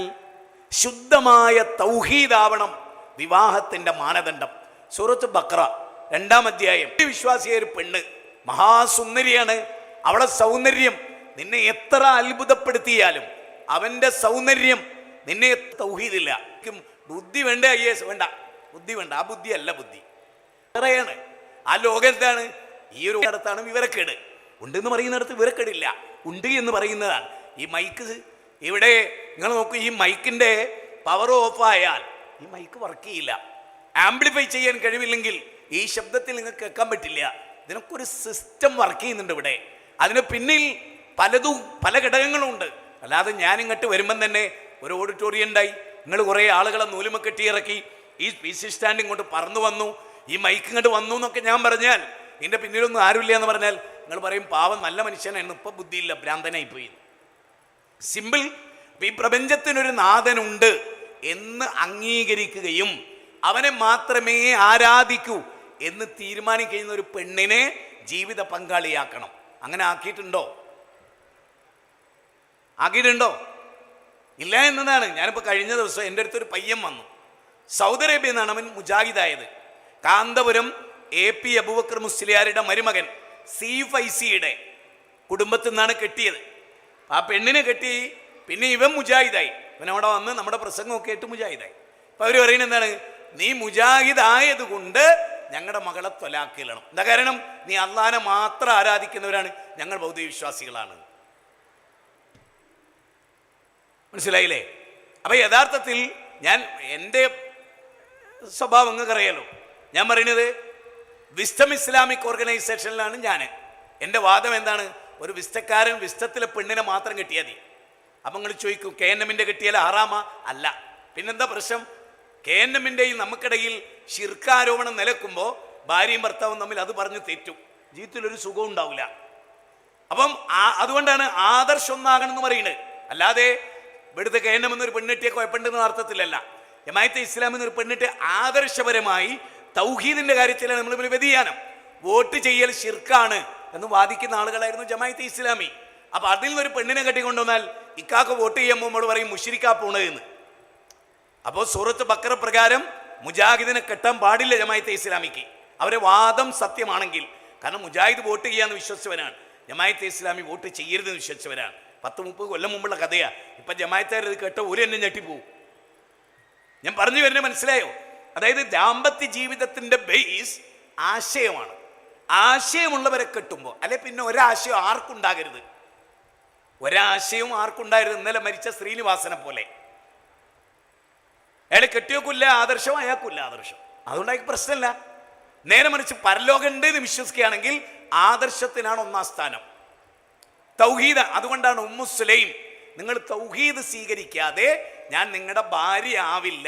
ശുദ്ധമായ തൗഹീദാവണം വിവാഹത്തിന്റെ മാനദണ്ഡം. സൂറത്ത് ബഖറ 2-ാം അധ്യായം. വിശ്വാസിയായ ഒരു പെണ്ണ് മഹാസുന്ദരിയാണ്. അവളെ സൗന്ദര്യം നിന്നെ എത്ര അത്ഭുതപ്പെടുത്തിയാലും അവന്റെ സൗന്ദര്യം നിന്നെ തൗഹീദില്ല. ബുദ്ധി വേണ്ട, IAS വേണ്ട, ബുദ്ധി വേണ്ട. ആ ബുദ്ധി അല്ല, ബുദ്ധി വേറെയാണ്. ആ ലോകത്താണ്. ഈ ഒരു അടുത്താണ് വിവരക്കേട്. ഉണ്ടെന്ന് പറയുന്നിടത്ത് വിവരക്കേടില്ല, ഉണ്ട് എന്ന് പറയുന്നതാണ്. ഈ മൈക്ക് ഇവിടെ നിങ്ങൾ നോക്കൂ, ഈ മൈക്കിന്റെ പവർ ഓഫ് ആയാൽ ഈ മൈക്ക് വർക്ക് ചെയ്യില്ല. ആംപ്ലിഫൈ ചെയ്യാൻ കഴിവില്ലെങ്കിൽ ഈ ശബ്ദത്തിൽ നിങ്ങൾക്ക് കേൾക്കാൻ പറ്റില്ല. ഇതിനൊക്കെ ഒരു സിസ്റ്റം വർക്ക് ചെയ്യുന്നുണ്ട് ഇവിടെ. അതിന് പിന്നിൽ പല ഘടകങ്ങളുണ്ട്. അല്ലാതെ ഞാൻ ഇങ്ങോട്ട് വരുമ്പം തന്നെ ഒരു ഓഡിറ്റോറിയം ഉണ്ടായി, നിങ്ങൾ കുറേ ആളുകളെ നൂലുമ കെട്ടി ഇറക്കി, ഈ PC സ്റ്റാൻഡ് ഇങ്ങോട്ട് പറന്നു വന്നു, ഈ മൈക്ക് ഇങ്ങോട്ട് വന്നു എന്നൊക്കെ ഞാൻ പറഞ്ഞാൽ, ഇതിൻ്റെ പിന്നിലൊന്നും ആരുമില്ല എന്ന് പറഞ്ഞാൽ നിങ്ങൾ പറയും പാവം നല്ല മനുഷ്യനായിരുന്നു, ഇപ്പം ബുദ്ധിയില്ല, ഭ്രാന്തനായി പോയി. സിമ്പിൾ. ഈ പ്രപഞ്ചത്തിനൊരു നാഥനുണ്ട് എന്ന് അംഗീകരിക്കുകയും അവനെ മാത്രമേ ആരാധിക്കൂ എന്ന് തീരുമാനിക്കുന്ന ഒരു പെണ്ണിനെ ജീവിത പങ്കാളിയാക്കണം. അങ്ങനെ ആക്കിയിട്ടുണ്ടോ? ആക്കിയിട്ടുണ്ടോ? ഇല്ല എന്നതാണ്. ഞാനിപ്പോൾ കഴിഞ്ഞ ദിവസം എൻ്റെ അടുത്തൊരു പയ്യൻ വന്നു. സൗദി അറേബ്യയിൽ നിന്നാണ് അവൻ മുജാഹിദായത്. കാന്തപുരം AP അബൂബക്കർ മുസ്ലിയാരുടെ മരുമകൻ C5C കുടുംബത്തിൽ നിന്നാണ് കെട്ടിയത്. ആ പെണ്ണിനെ കെട്ടി. പിന്നെ ഇവൻ മുജാഹിദായി. ഇവനവിടെ വന്ന് നമ്മുടെ പ്രസംഗമൊക്കെ കേട്ട് മുജാഹിദായി. അപ്പം അവർ പറയുന്നത് എന്താണ്? നീ മുജാഹിദായത് കൊണ്ട് ഞങ്ങളുടെ മകളെ ത്വലാക്കിയിടണം. എന്താ കാരണം? നീ അള്ളാനെ മാത്രം ആരാധിക്കുന്നവരാണ്, ഞങ്ങൾ ഭൗതിക വിശ്വാസികളാണ്. മനസ്സിലായില്ലേ? അപ്പം യഥാർത്ഥത്തിൽ ഞാൻ എൻ്റെ സ്വഭാവം നിങ്ങൾക്ക് അറിയാലോ. ഞാൻ പറയുന്നത് വിസ്ഡം ഇസ്ലാമിക് ഓർഗനൈസേഷനിലാണ് ഞാൻ. എൻ്റെ വാദം എന്താണ്? ഒരു വിസ്തക്കാരൻ വിസ്തത്തിലെ പെണ്ണിനെ മാത്രം കെട്ടിയാൽ മതി. അപ്പം നിങ്ങൾ ചോദിക്കും KNMന്റെ കെട്ടിയാൽ ഹറാമ? അല്ല. പിന്നെന്താ പ്രശ്നം? KNMന്റെയും നമുക്കിടയിൽ ശിർക്കാരോപണം നിലക്കുമ്പോൾ ഭാര്യയും ഭർത്താവും തമ്മിൽ അത് പറഞ്ഞ് തെറ്റും, ജീവിതത്തിലൊരു സുഖം ഉണ്ടാവില്ല. അപ്പം അതുകൊണ്ടാണ് ആദർശം ഒന്നാകണം എന്ന് പറയുന്നത്. അല്ലാതെ ഇവിടുത്തെ KNM എന്നൊരു പെണ്ണിട്ടിയെ കുഴപ്പമുണ്ടെന്ന അർത്ഥത്തിലല്ല. ജമാഅത്തെ ഇസ്ലാം എന്നൊരു പെണ്ണിട്ട് ആദർശപരമായി തൗഹീദിന്റെ കാര്യത്തിലാണ് നമ്മൾ വ്യതിയാനം. വോട്ട് ചെയ്യൽ ശിർക്കാണ് എന്ന് വാദിക്കുന്ന ആളുകളായിരുന്നു ജമാഅത്തെ ഇസ്ലാമി. അപ്പൊ അതിൽ നിന്നൊരു പെണ്ണിനെ കെട്ടിക്കൊണ്ടുവന്നാൽ ഇക്കാക്ക് വോട്ട് ചെയ്യുമ്പോൾ നമ്മൾ പറയും മുശ്രിക്കാ പോണത് എന്ന്. അപ്പോൾ സൂറത്ത് ബക്കറ പ്രകാരം മുജാഹിദിനെ കെട്ടാൻ പാടില്ല ജമാഅത്തെ ഇസ്ലാമിക്ക്. അവരെ വാദം സത്യമാണെങ്കിൽ. കാരണം മുജാഹിദ് വോട്ട് ചെയ്യാന്ന് വിശ്വസിച്ചവനാണ്, ജമാഅത്തെ ഇസ്ലാമി വോട്ട് ചെയ്യരുതെന്ന് വിശ്വസിച്ചവരാണ്. 10-30 കൊല്ലം മുമ്പുള്ള കഥയാണ്. ഇപ്പം ജമാഅത്തുകാർ ഇത് കേട്ട ഒരു എന്നെ ഞെട്ടിപ്പോവും. ഞാൻ പറഞ്ഞു വരുന്നത് മനസ്സിലായോ? അതായത് ദാമ്പത്യ ജീവിതത്തിൻ്റെ ബേസ് ആശയമാണ്. ആശയമുള്ളവരെ കെട്ടുമ്പോൾ അല്ലെ പിന്നെ ഒരാശയം ആർക്കുണ്ടാകരുത്. ഒരാശയവും ആർക്കുണ്ടായിരുന്നു. ഇന്നലെ മരിച്ച ശ്രീനിവാസനെ പോലെ അയാളെ കെട്ടിയോക്കില്ല ആദർശം, അയാൾക്കില്ല ആദർശം. അതുകൊണ്ട് അയാൾക്ക് പ്രശ്നമില്ല. നേരെ മറിച്ച് പരലോകം ഉണ്ട് എന്ന് വിശ്വസിക്കുകയാണെങ്കിൽ ആദർശത്തിനാണ് ഒന്നാം സ്ഥാനം. തൗഹീദ്. അതുകൊണ്ടാണ് ഉമ്മു സുലൈം, നിങ്ങൾ തൗഹീദ് സ്വീകരിക്കാതെ ഞാൻ നിങ്ങളുടെ ഭാര്യ ആവില്ല.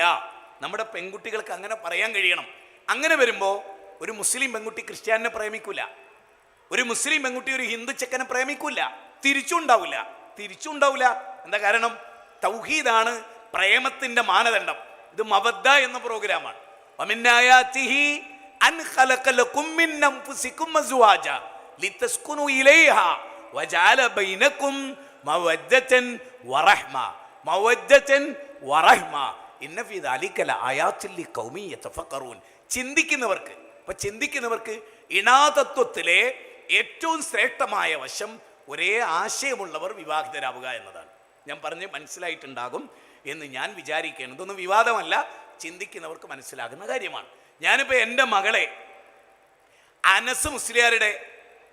നമ്മുടെ പെൺകുട്ടികൾക്ക് അങ്ങനെ പറയാൻ കഴിയണം. അങ്ങനെ വരുമ്പോൾ ഒരു മുസ്ലിം പെൺകുട്ടി ക്രിസ്ത്യാനിനെ പ്രേമിക്കൂല, ഒരു മുസ്ലിം പെൺകുട്ടി ഒരു ഹിന്ദു ചെക്കനെ പ്രേമിക്കൂല, തിരിച്ചുണ്ടാവില്ല. എന്താ കാരണം? തൗഹീദാണ് പ്രേമത്തിന്റെ മാനദണ്ഡം. ഇത് മവദ്ദ എന്ന പ്രോഗ്രാമാണ്. ചിന്തിക്കുന്നവർക്ക് ഇണാതത്വത്തിലെ ഏറ്റവും ശ്രേഷ്ഠമായ വശം ഒരേ ആശയമുള്ളവർ വിവാഹിതരാവുക എന്നതാണ്. ഞാൻ പറഞ്ഞ് മനസ്സിലായിട്ടുണ്ടാകും എന്ന് ഞാൻ വിചാരിക്കുകയാണ്. ഇതൊന്നും വിവാദമല്ല, ചിന്തിക്കുന്നവർക്ക് മനസ്സിലാകുന്ന കാര്യമാണ്. ഞാനിപ്പോൾ എൻ്റെ മകളെ അനസ് മുസ്ലിയാരുടെ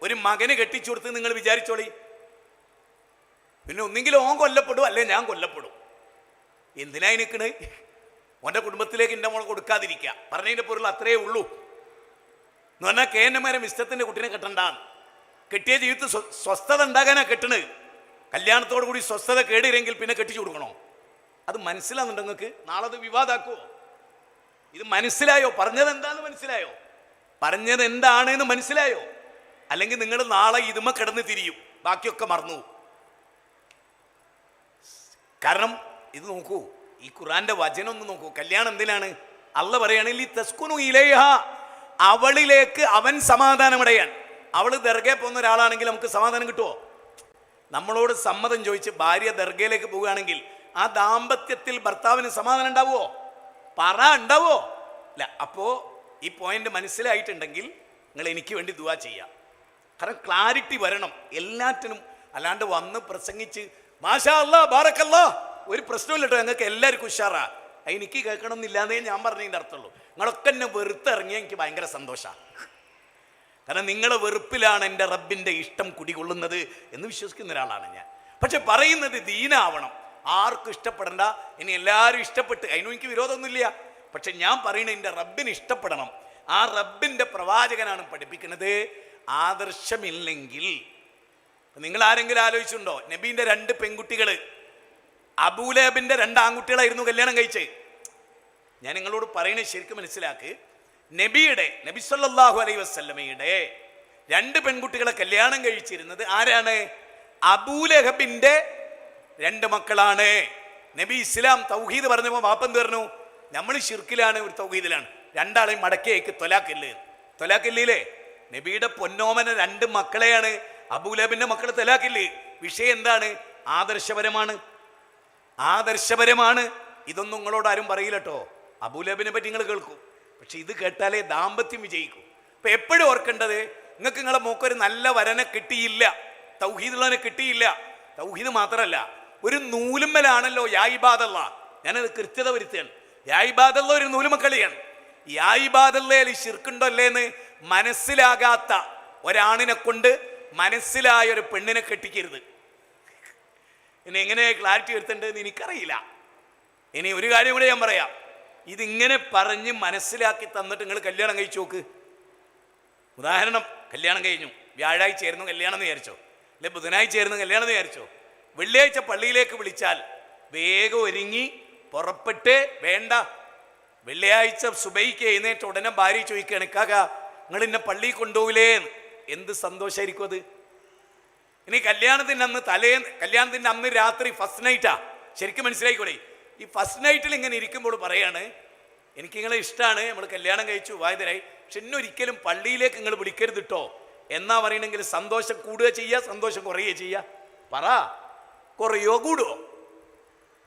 ഒരു മകന് കെട്ടിച്ചു കൊടുത്ത് നിങ്ങൾ വിചാരിച്ചോളി, പിന്നെ ഒന്നെങ്കിലും ഓൻ കൊല്ലപ്പെടും അല്ലെ ഞാൻ കൊല്ലപ്പെടും. എന്തിനായി നിൽക്കണേ? ഓൻ്റെ കുടുംബത്തിലേക്ക് എൻ്റെ മോളെ കൊടുക്കാതിരിക്കുക പറഞ്ഞതിൻ്റെ പൊരുൾ അത്രയേ ഉള്ളൂ. എന്ന് പറഞ്ഞാൽ KNM ഇഷ്ടത്തിൻ്റെ കുട്ടീനെ കെട്ടണ്ടാന്ന്. കെട്ടിയ ജീവിതത്തിൽ സ്വസ്ഥത ഉണ്ടാകാനാ കെട്ടണത്. കല്യാണത്തോടു കൂടി സ്വസ്ഥത കേടില്ലെങ്കിൽ പിന്നെ കെട്ടിച്ചു കൊടുക്കണോ? അത് മനസ്സിലാകുന്നുണ്ടോ നിങ്ങൾക്ക്? നാളെ അത് വിവാദമാക്കുമോ? ഇത് മനസ്സിലായോ? പറഞ്ഞത് എന്താണെന്ന് മനസ്സിലായോ? പറഞ്ഞത് എന്താണെന്ന് മനസ്സിലായോ? അല്ലെങ്കിൽ നിങ്ങൾ നാളെ ഇതുമ കിടന്ന് തിരിയും, ബാക്കിയൊക്കെ മറന്നു. കാരണം ഇത് നോക്കൂ, ഈ ഖുർആന്റെ വചനം ഒന്ന് നോക്കൂ. കല്യാണം എന്തിനാണ്? അള്ള പറയുകയാണെങ്കിൽ തസ്കുനു ഇലൈഹ, അവളിലേക്ക് അവൻ സമാധാനമടയാൻ. അവൾ ദർഗയിൽ പോകുന്ന ഒരാളാണെങ്കിൽ നമുക്ക് സമാധാനം കിട്ടുമോ? നമ്മളോട് സമ്മതം ചോദിച്ച് ഭാര്യ ദർഗയിലേക്ക് പോവുകയാണെങ്കിൽ ആ ദാമ്പത്യത്തിൽ ഭർത്താവിന് സമാധാനം ഉണ്ടാവുമോ? ഉണ്ടാവോ? ഇല്ല. അപ്പോൾ ഈ പോയിന്റ് മനസ്സിലായിട്ടുണ്ടെങ്കിൽ നിങ്ങൾ എനിക്ക് വേണ്ടി ദുആ ചെയ്യാം. കാരണം ക്ലാരിറ്റി വരണം എല്ലാറ്റിനും. അല്ലാണ്ട് വന്ന് പ്രസംഗിച്ച് മാഷാ അല്ലാ ബാറക്കല്ലാ ഒരു പ്രശ്നമില്ല കേട്ടോ, ഞങ്ങൾക്ക് എല്ലാവർക്കും ഉഷാറാ, എനിക്ക് കേൾക്കണം എന്നില്ലാന്നേ ഞാൻ പറഞ്ഞതിൻ്റെ അർത്ഥമുള്ളൂ. നിങ്ങളൊക്കെ എന്നെ വെറുത്തിറങ്ങിയാൽ എനിക്ക് ഭയങ്കര സന്തോഷമാണ്. കാരണം നിങ്ങളെ വെറുപ്പിലാണ് എൻ്റെ റബ്ബിൻ്റെ ഇഷ്ടം കുടികൊള്ളുന്നത് എന്ന് വിശ്വസിക്കുന്ന ഒരാളാണ് ഞാൻ. പക്ഷെ പറയുന്നത് ദീനാവണം, ആർക്കും ഇഷ്ടപ്പെടണ്ട. ഇനി എല്ലാവരും ഇഷ്ടപ്പെട്ട് അതിനും എനിക്ക് വിരോധമൊന്നുമില്ല. പക്ഷെ ഞാൻ പറയുന്നത് എൻ്റെ റബ്ബിന് ഇഷ്ടപ്പെടണം. ആ റബ്ബിൻ്റെ പ്രവാചകനാണ് പഠിപ്പിക്കുന്നത്. ആദർശമില്ലെങ്കിൽ നിങ്ങൾ ആരെങ്കിലും ആലോചിച്ചിട്ടുണ്ടോ? നബീൻ്റെ 2 പെൺകുട്ടികൾ അബൂലഹബിൻ്റെ 2 ആൺകുട്ടികളായിരുന്നു കല്യാണം കഴിച്ചത്. ഞാൻ നിങ്ങളോട് പറയുന്നത് ശരിക്കും മനസ്സിലാക്ക്. നബി സല്ലല്ലാഹു അലൈഹി വസല്ലമയുടെ 2 പെൺകുട്ടികളെ കല്യാണം കഴിച്ചിരുന്നത് ആരാണ്? അബൂലഹബിൻ്റെ 2 മക്കളാണ്. നബി ഇസ്ലാം തൗഹീദ് പറഞ്ഞപ്പോൾ വാപ്പന്ത് പറഞ്ഞു, നമ്മൾ ഷിർക്കിലാണ്, ഒരു തൗഹീദിലാണ്. രണ്ടാളെയും മടക്കിയേക്ക് തൊലാക്കില്ലേ. തൊലാക്കില്ലേ? നബിയുടെ പൊന്നോമന 2 മക്കളെയാണ്. അബൂലഹബിന്റെ മക്കൾ തൊലാക്കില്ലേ. വിഷയം എന്താണ്? ആദർശപരമാണ്, ആദർശപരമാണ്. ഇതൊന്നും നിങ്ങളോട് ആരും പറയില്ല കേട്ടോ. അബൂലഹബിനെ പറ്റി നിങ്ങൾ കേൾക്കും, പക്ഷെ ഇത് കേട്ടാലേ ദാമ്പത്യം വിജയിക്കും. അപ്പൊ എപ്പോഴും ഓർക്കേണ്ടത്, നിങ്ങൾക്ക് നിങ്ങളെ മോക്കൊരു നല്ല വരനെ കിട്ടിയില്ല, തൗഹീദുള്ളവനെ കിട്ടിയില്ല. തൗഹീദ് മാത്രമല്ല, ഒരു നൂലുമ്മലാണല്ലോ യാ ഇബാദല്ല. ഞാനത് കൃത്യത വരുത്തുകയാണ്. യാ ഇബാദല്ല ഒരു നൂലുമക്കളിയാണ്. യാ ഇബാദല്ലയിൽ ശിർക്കുണ്ടോ അല്ലേന്ന് മനസ്സിലാകാത്ത ഒരാണിനെ കൊണ്ട് മനസ്സിലായ ഒരു പെണ്ണിനെ കെട്ടിക്കരുത്. ഇനി എങ്ങനെ ക്ലാരിറ്റി വരുത്തേണ്ടതെന്ന് എനിക്കറിയില്ല. ഇനി ഒരു കാര്യം കൂടെ ഞാൻ പറയാം. ഇതിങ്ങനെ പറഞ്ഞ് മനസ്സിലാക്കി തന്നിട്ട് നിങ്ങൾ കല്യാണം കഴിച്ചു നോക്ക്. ഉദാഹരണം, കല്യാണം കഴിഞ്ഞു, വ്യാഴാഴ്ച ആയിരുന്നു കല്യാണം എന്ന് വിചാരിച്ചോ, അല്ലെ ബുധനാഴ്ച ആയിരുന്നു കല്യാണം എന്ന് വിചാരിച്ചോ. വെള്ളിയാഴ്ച പള്ളിയിലേക്ക് വിളിച്ചാൽ വേഗം ഒരുങ്ങി പുറപ്പെട്ട്, വേണ്ട വെള്ളിയാഴ്ച സുബൈക്ക് എഴുന്നേറ്റ് ഉടനെ ഭാര്യ ചോദിക്കുകയാണ്, കാക്ക നിങ്ങൾ എന്നെ പള്ളിയിൽ കൊണ്ടുപോകില്ലേ? എന്ത് സന്തോഷമായിരിക്കും അത്. ഇനി കല്യാണത്തിൻ്റെ അന്ന് രാത്രി ഫസ്റ്റ് നൈറ്റാ. ശരിക്കും മനസ്സിലായിക്കോളെ. ഈ ഫസ്റ്റ് നൈറ്റിൽ ഇങ്ങനെ ഇരിക്കുമ്പോൾ പറയാണ്, എനിക്ക് നിങ്ങളെ ഇഷ്ടമാണ്, നമ്മൾ കല്യാണം കഴിച്ചു വായതരായി, പക്ഷെ ഇന്നൊരിക്കലും പള്ളിയിലേക്ക് നിങ്ങൾ വിളിക്കരുത് കേട്ടോ എന്നാ പറയണമെങ്കിൽ സന്തോഷം കൂടുക ചെയ്യുക, സന്തോഷം കുറയുക ചെയ്യുക? പറ, കുറയോ കൂടുവോ?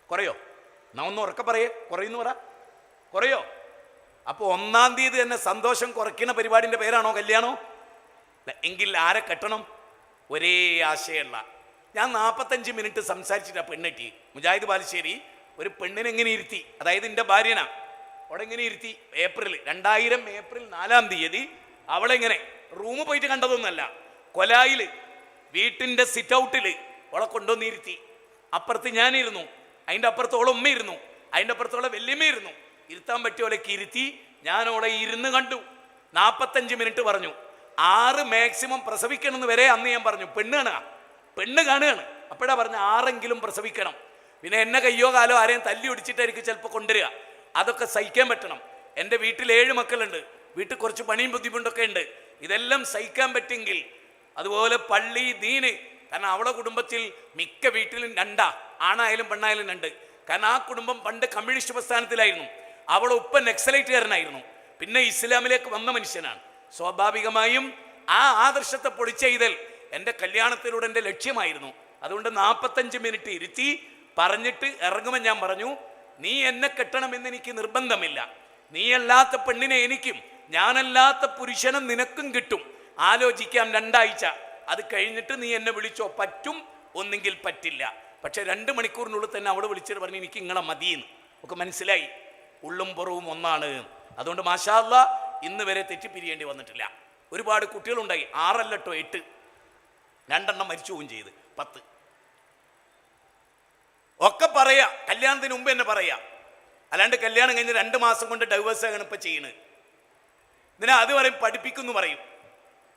കുറയോ? നാ ഒന്ന് ഉറക്കെ പറയേ, കുറയുന്നു പറ, കുറയോ? അപ്പോൾ 1-ാം തീയതി തന്നെ സന്തോഷം കുറയ്ക്കുന്ന പരിപാടിൻ്റെ പേരാണോ കല്യാണം? എങ്കിൽ ആരെ കെട്ടണം? ഒരേ ആശയമുള്ള. ഞാൻ 45 മിനിറ്റ് സംസാരിച്ചിട്ടാണ് പെണ്ണെട്ടി. മുജാഹിദ് ബാലുശ്ശേരി ഒരു പെണ്ണിനെ എങ്ങനെ ഇരുത്തി, അതായത് എൻ്റെ ഭാര്യനാ, അവിടെ എങ്ങനെ ഇരുത്തി, 2000 ഏപ്രിൽ 4-ാം തീയതി അവളെങ്ങനെ റൂമ് പോയിട്ട് കണ്ടതൊന്നുമല്ല, കൊലായിൽ വീട്ടിൻ്റെ സിറ്റ് ഔട്ടിൽ അവളെ കൊണ്ടുവന്നിരുത്തി. അപ്പുറത്ത് ഞാനിരുന്നു, അതിൻ്റെ അപ്പുറത്തോളം ഉമ്മയിരുന്നു, അതിൻ്റെ അപ്പുറത്തോളം വല്യമ്മയിരുന്നു. ഇരുത്താൻ പറ്റിയോലൊക്കെ ഇരുത്തി. ഞാൻ അവളെ ഇരുന്ന് കണ്ടു. 45 മിനിറ്റ് പറഞ്ഞു. 6 മാക്സിമം പ്രസവിക്കണമെന്ന് വരെ അന്ന് ഞാൻ പറഞ്ഞു. പെണ്ണ് കാണുകയാണ്. അപ്പോഴാ പറഞ്ഞ 6 പ്രസവിക്കണം. പിന്നെ എന്നെ കയ്യോ കാലോ ആരെയും തല്ലി ഒടിച്ചിട്ടായിരിക്കും ചിലപ്പോൾ കൊണ്ടുവരിക. അതൊക്കെ സഹിക്കാൻ പറ്റണം. എൻ്റെ വീട്ടിൽ 7 മക്കളുണ്ട്. വീട്ടിൽ കുറച്ച് പണിയും ബുദ്ധിമുട്ടൊക്കെ ഉണ്ട്. ഇതെല്ലാം സഹിക്കാൻ പറ്റുമെങ്കിൽ, അതുപോലെ പള്ളി ദീന്, കാരണം അവളെ കുടുംബത്തിൽ മിക്ക വീട്ടിലും 2 ആണായാലും പെണ്ണായാലും 2. കാരണം ആ കുടുംബം പണ്ട് കമ്മ്യൂണിസ്റ്റ് പ്രസ്ഥാനത്തിലായിരുന്നു. അവളെ ഉപ്പ നക്സലൈറ്റുകാരനായിരുന്നു. പിന്നെ ഇസ്ലാമിലേക്ക് വന്ന മനുഷ്യനാണ്. സ്വാഭാവികമായും ആ ആദർശത്തെ പൊളിച്ചെയ്തൽ എൻ്റെ കല്യാണത്തിലൂടെ എൻ്റെ ലക്ഷ്യമായിരുന്നു. അതുകൊണ്ട് 45 മിനിറ്റ് ഇരുത്തി പറഞ്ഞിട്ട് ഇറങ്ങുമ്പോൾ ഞാൻ പറഞ്ഞു, നീ എന്നെ കെട്ടണമെന്ന് എനിക്ക് നിർബന്ധമില്ല. നീയല്ലാത്ത പെണ്ണിനെ എനിക്കും, ഞാനല്ലാത്ത പുരുഷനും നിനക്കും കിട്ടും. ആലോചിക്കാം 2 ആഴ്ച. അത് കഴിഞ്ഞിട്ട് നീ എന്നെ വിളിച്ചോ, പറ്റും, ഒന്നെങ്കിൽ പറ്റില്ല. പക്ഷെ 2 മണിക്കൂറിനുള്ളിൽ തന്നെ അവൾ വിളിച്ചിട്ട് പറഞ്ഞു, എനിക്ക് ഇങ്ങളെ മതിയെന്ന്. ഒക്കെ മനസ്സിലായി, ഉള്ളും പുറവും ഒന്നാണ്. അതുകൊണ്ട് മാഷാ അല്ലാഹ് ഇന്ന് വരെ തെറ്റിപ്പിരിയേണ്ടി വന്നിട്ടില്ല. ഒരുപാട് കുട്ടികളുണ്ടായി, 6 അല്ല 8. 2 മരിച്ചു പോവുകയും ചെയ്ത്, 10. ഒക്കെ പറയാ, കല്യാണത്തിന് മുമ്പ് തന്നെ പറയാ. അല്ലാണ്ട് കല്യാണം കഴിഞ്ഞ് 2 മാസം കൊണ്ട് ഡൈവേഴ്സ് ആണ് ഇപ്പം ചെയ്യുന്നത്. ഇതിനെ അത് പറയും, പഠിപ്പിക്കുന്നു പറയും,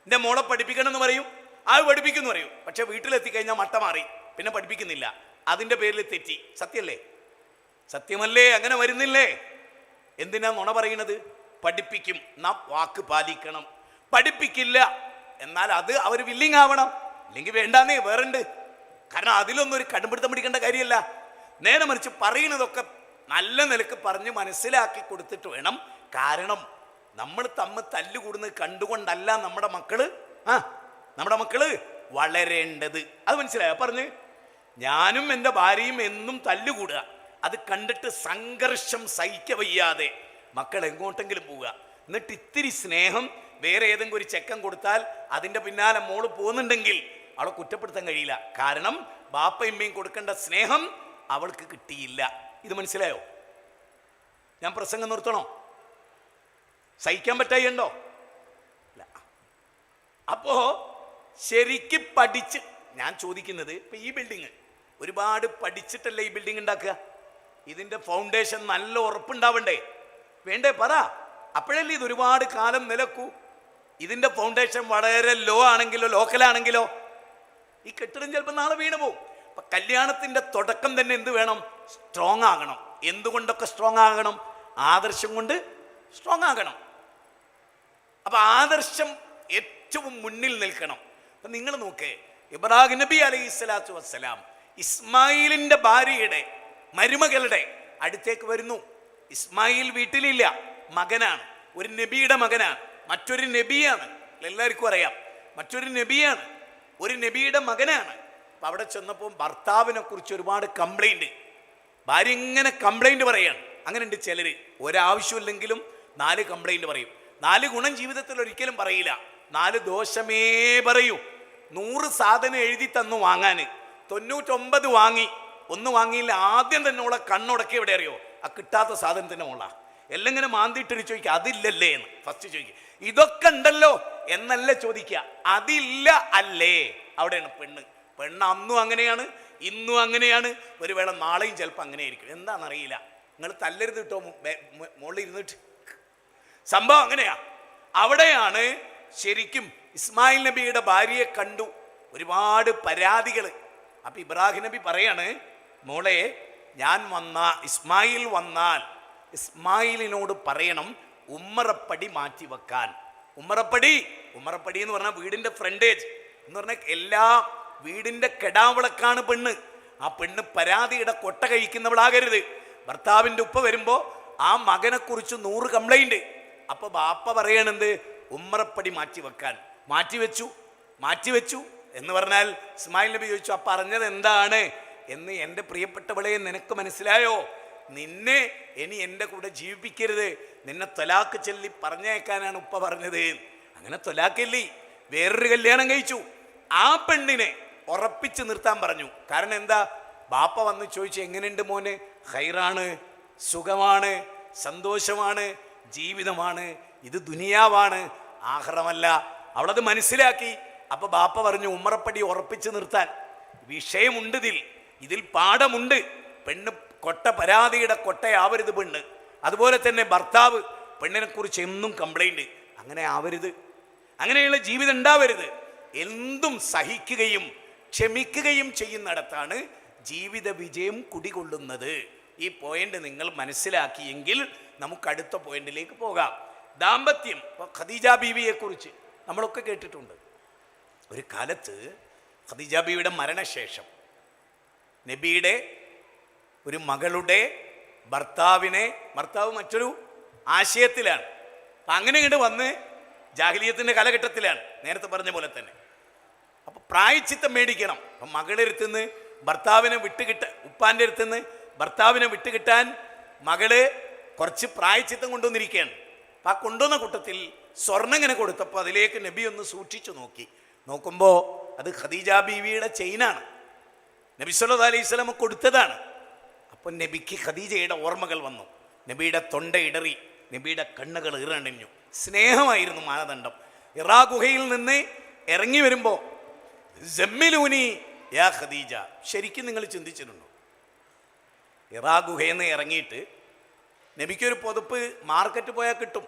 എൻ്റെ മോളെ പഠിപ്പിക്കണം എന്ന് പറയും, അത് പഠിപ്പിക്കുന്നു പറയും. പക്ഷെ വീട്ടിലെത്തിക്കഴിഞ്ഞാൽ മട്ട മാറി, പിന്നെ പഠിപ്പിക്കുന്നില്ല. അതിൻ്റെ പേരിൽ തെറ്റി. സത്യമല്ലേ? സത്യമല്ലേ? അങ്ങനെ വരുന്നില്ലേ? എന്തിനാ നുണ പറയുന്നത്? പഠിപ്പിക്കും, നാം വാക്ക് പാലിക്കണം. പഠിപ്പിക്കില്ല എന്നാൽ അത് അവർ വില്ലിങ് ആവണം, ഇല്ലെങ്കിൽ വേണ്ടാന്നേ, വേറുണ്ട്. കാരണം അതിലൊന്നും ഒരു കടുംപിടുത്തം പിടിക്കേണ്ട കാര്യമല്ല. നേരെ മറിച്ച് പറയുന്നതൊക്കെ നല്ല നിലക്ക് പറഞ്ഞ് മനസ്സിലാക്കി കൊടുത്തിട്ട് വേണം. കാരണം നമ്മൾ തമ്മിൽ തല്ലുകൂടുന്നത് കണ്ടുകൊണ്ടല്ല നമ്മുടെ മക്കള് വളരേണ്ടത്. അത് മനസ്സിലായോ? പറഞ്ഞ് ഞാനും എൻ്റെ ഭാര്യയും എന്നും തല്ലുകൂടുക, അത് കണ്ടിട്ട് സംഘർഷം സഹിക്കവയ്യാതെ മക്കൾ എങ്ങോട്ടെങ്കിലും പോവുക. എന്നിട്ട് ഇത്തിരി സ്നേഹം വേറെ ഏതെങ്കിലും ഒരു ചെക്കൻ കൊടുത്താൽ അതിൻ്റെ പിന്നാലെ മോള് പോകുന്നുണ്ടെങ്കിൽ അവളെ കുറ്റപ്പെടുത്താൻ കഴിയില്ല. കാരണം ബാപ്പയമ്മയും കൊടുക്കേണ്ട സ്നേഹം അവൾക്ക് കിട്ടിയില്ല. ഇത് മനസ്സിലായോ? ഞാൻ പ്രസംഗം നിർത്തണോ? സഹിക്കാൻ പറ്റായിണ്ടോ? ഇല്ല. അപ്പോ ശരിക്ക് പഠിച്ച്, ഞാൻ ചോദിക്കുന്നത്, ഇപ്പം ഈ ബിൽഡിങ് ഒരുപാട് പഠിച്ചിട്ടല്ലേ ഈ ബിൽഡിംഗ് ഉണ്ടാക്കുക? ഇതിൻ്റെ ഫൗണ്ടേഷൻ നല്ല ഉറപ്പുണ്ടാവണ്ടേ? വേണ്ടേ? പറ. അപ്പോഴല്ലേ ഇത് ഒരുപാട് കാലം നിലക്കൂ. ഇതിൻ്റെ ഫൗണ്ടേഷൻ വളരെ ലോ ആണെങ്കിലോ, ലോക്കലാണെങ്കിലോ ഈ കെട്ടിടം ചിലപ്പോൾ നാളെ വീണു പോകും. അപ്പം കല്യാണത്തിൻ്റെ തുടക്കം തന്നെ എന്ത് വേണം? സ്ട്രോങ് ആകണം. എന്തുകൊണ്ടൊക്കെ സ്ട്രോങ് ആകണം? ആദർശം കൊണ്ട് സ്ട്രോങ് ആകണം. അപ്പം ആദർശം ഏറ്റവും മുന്നിൽ നിൽക്കണം. അപ്പം നിങ്ങൾ നോക്കേ, ഇബ്രാഹിം നബി അലൈഹി സ്വലാത്തു വസ്സലാം ഇസ്മായിലിന്റെ ഭാര്യയുടെ മരുമകളുടെ അടുത്തേക്ക് വരുന്നു. ഇസ്മായിൽ വീട്ടിലില്ല, മകനാണ്, ഒരു നബിയുടെ മകനാണ്, മറ്റൊരു നബിയാണ്, എല്ലാവർക്കും അറിയാം, മറ്റൊരു നബിയാണ്, ഒരു നബിയുടെ മകനാണ്. അപ്പം അവിടെ ചെന്നപ്പോൾ ഭർത്താവിനെ കുറിച്ച് ഒരുപാട് കംപ്ലൈൻറ്റ്, ഭാര്യ ഇങ്ങനെ കംപ്ലൈൻറ്റ് പറയാണ്. അങ്ങനെ ഉണ്ട് ചിലർ, ഒരാവശ്യമില്ലെങ്കിലും 4 കംപ്ലൈൻറ്റ് പറയും. 4 ഗുണം ജീവിതത്തിൽ ഒരിക്കലും പറയില്ല, 4 ദോഷമേ പറയൂ. 100 സാധനം എഴുതി തന്നു വാങ്ങാൻ, 99 വാങ്ങി, 1 വാങ്ങിയില്ല. ആദ്യം തന്നെ ഉള്ള കണ്ണുടക്കി എവിടെ അറിയോ? ആ കിട്ടാത്ത സാധനത്തിൻ്റെ മുള്ള എല്ലാം ഇങ്ങനെ മാന്തിയിട്ടൊരു ചോദിക്കുക, അതില്ലല്ലേ എന്ന് ഫസ്റ്റ് ചോദിക്കുക. ഇതൊക്കെ ഉണ്ടല്ലോ എന്നല്ല ചോദിക്കുക, അതില്ല അല്ലേ? അവിടെയാണ് പെണ്ണ് അന്നും അങ്ങനെയാണ്, ഇന്നും അങ്ങനെയാണ്, ഒരു വേള നാളെയും ചിലപ്പോൾ അങ്ങനെ ആയിരിക്കും. എന്താണെന്നറിയില്ല, നിങ്ങൾ തല്ലരുത് കിട്ടോ മുകളിൽ ഇരുന്നിട്ട്. സംഭവം അങ്ങനെയാ. അവിടെയാണ് ശരിക്കും ഇസ്മായിൽ നബിയുടെ ഭാര്യയെ കണ്ടു, ഒരുപാട് പരാതികൾ. അപ്പം ഇബ്രാഹിം നബി പറയാണ്, മോളെ ഇസ്മായിൽ വന്നാൽ ഇസ്മായിലിനോട് പറയണം ഉമ്മറപ്പടി മാറ്റി വെക്കാൻ. ഉമ്മറപ്പടി എന്ന് പറഞ്ഞാൽ വീടിൻ്റെ ഫ്രണ്ടേജ് എന്ന് പറഞ്ഞാൽ എല്ലാ വീടിൻ്റെ കെടാവിളക്കാണ് പെണ്ണ്. ആ പെണ്ണ് പരാതിയുടെ കൊട്ട കഴിക്കുന്നവളാകരുത്. ഭർത്താവിൻ്റെ ഉപ്പ വരുമ്പോൾ ആ മകനെക്കുറിച്ച് 100 കംപ്ലൈൻറ്റ്. അപ്പോൾ ബാപ്പ പറയണെന്ത്? ഉമ്മറപ്പടി മാറ്റി വെക്കാൻ. മാറ്റിവെച്ചു എന്ന് പറഞ്ഞാൽ ഇസ്മായിൽ നബി ചോദിച്ചു, ആ പറഞ്ഞത് എന്താണ് എന്ന് എൻ്റെ പ്രിയപ്പെട്ടവളെ നിനക്ക് മനസ്സിലായോ? നിന്നെ ഇനി എൻ്റെ കൂടെ ജീവിപ്പിക്കരുത്, നിന്നെ ത്വലാക്ക് ചൊല്ലി പറഞ്ഞേക്കാനാണ് ഉപ്പ പറഞ്ഞത്. അങ്ങനെ ത്വലാക്കല്ലി വേറൊരു കല്യാണം കഴിച്ചു. ആ പെണ്ണിനെ ഉറപ്പിച്ച് നിർത്താൻ പറഞ്ഞു. കാരണം എന്താ? ബാപ്പ വന്ന് ചോദിച്ചു, എങ്ങനെയുണ്ട് മോനെ? ഖൈറാണ്, സുഖമാണ്, സന്തോഷമാണ്, ജീവിതമാണ്, ഇത് ദുനിയാവാണ്, ആഖിറമല്ല. അവളത് മനസ്സിലാക്കി. അപ്പൊ ബാപ്പ പറഞ്ഞു ഉമ്മറപ്പടി ഉറപ്പിച്ച് നിർത്താൻ. വിഷയമുണ്ട് ഇതിൽ പാഠമുണ്ട്. പെണ്ണ് പരാതിയുടെ കൊട്ടയാവരുത് പെണ്ണ്. അതുപോലെ തന്നെ ഭർത്താവ് പെണ്ണിനെ കുറിച്ച് എന്നും കംപ്ലൈൻറ്റ്. അങ്ങനെ ആവരുത്, അങ്ങനെയുള്ള ജീവിതം ഉണ്ടാവരുത്. എന്തും സഹിക്കുകയും ക്ഷമിക്കുകയും ചെയ്യുന്നിടത്താണ് ജീവിത വിജയം കുടികൊള്ളുന്നത്. ഈ പോയിന്റ് നിങ്ങൾ മനസ്സിലാക്കിയെങ്കിൽ നമുക്ക് അടുത്ത പോയിന്റിലേക്ക് പോകാം. ദാമ്പത്യം. ഖദീജ ബീവിയെ കുറിച്ച് നമ്മളൊക്കെ കേട്ടിട്ടുണ്ട്. ഒരു കാലത്ത് ഖദീജ ബീവിയുടെ മരണശേഷം നബിയുടെ ഒരു മകളുടെ ഭർത്താവ് മറ്റൊരു ആശയത്തിലാണ്. അപ്പം അങ്ങനെ ഇങ്ങോട്ട് വന്ന് ജാഹിലിയത്തിൻ്റെ കാലഘട്ടത്തിലാണ്, നേരത്തെ പറഞ്ഞ പോലെ തന്നെ. അപ്പം പ്രായച്ചിത്തം മേടിക്കണം. അപ്പം മകളുടെ അടുത്തുനിന്ന് ഭർത്താവിനെ ഉപ്പാൻ്റെ അടുത്തുനിന്ന് ഭർത്താവിനെ വിട്ടുകിട്ടാൻ മകള് കുറച്ച് പ്രായച്ചിത്തം കൊണ്ടുവന്നിരിക്കുകയാണ്. അപ്പം ആ കൊണ്ടുവന്ന കൂട്ടത്തിൽ സ്വർണ്ണം ഇങ്ങനെ കൊടുത്തപ്പോൾ അതിലേക്ക് നബി ഒന്ന് സൂക്ഷിച്ചു നോക്കുമ്പോൾ അത് ഖദീജ ബീവിയുടെ ചെയിനാണ്. നബി സല്ലല്ലാഹു അലൈഹി വസല്ലം കൊടുത്തതാണ്. അപ്പോൾ നബിക്ക് ഖദീജയുടെ ഓർമ്മകൾ വന്നു. നബിയുടെ തൊണ്ട ഇടറി, നബിയുടെ കണ്ണുകൾ ഇറണിഞ്ഞു. സ്നേഹമായിരുന്നു മാനദണ്ഡം. ഇറാ ഗുഹയിൽ നിന്ന് ഇറങ്ങി വരുമ്പോൾ ജമ്മിലൂനി യാ ഖദീജ. ശരിക്കും നിങ്ങൾ ചിന്തിച്ചിട്ടുണ്ടോ? ഇറാ ഗുഹയിൽ നിന്ന് ഇറങ്ങിയിട്ട് നബിക്കൊരു പുതപ്പ് മാർക്കറ്റ് പോയാൽ കിട്ടും,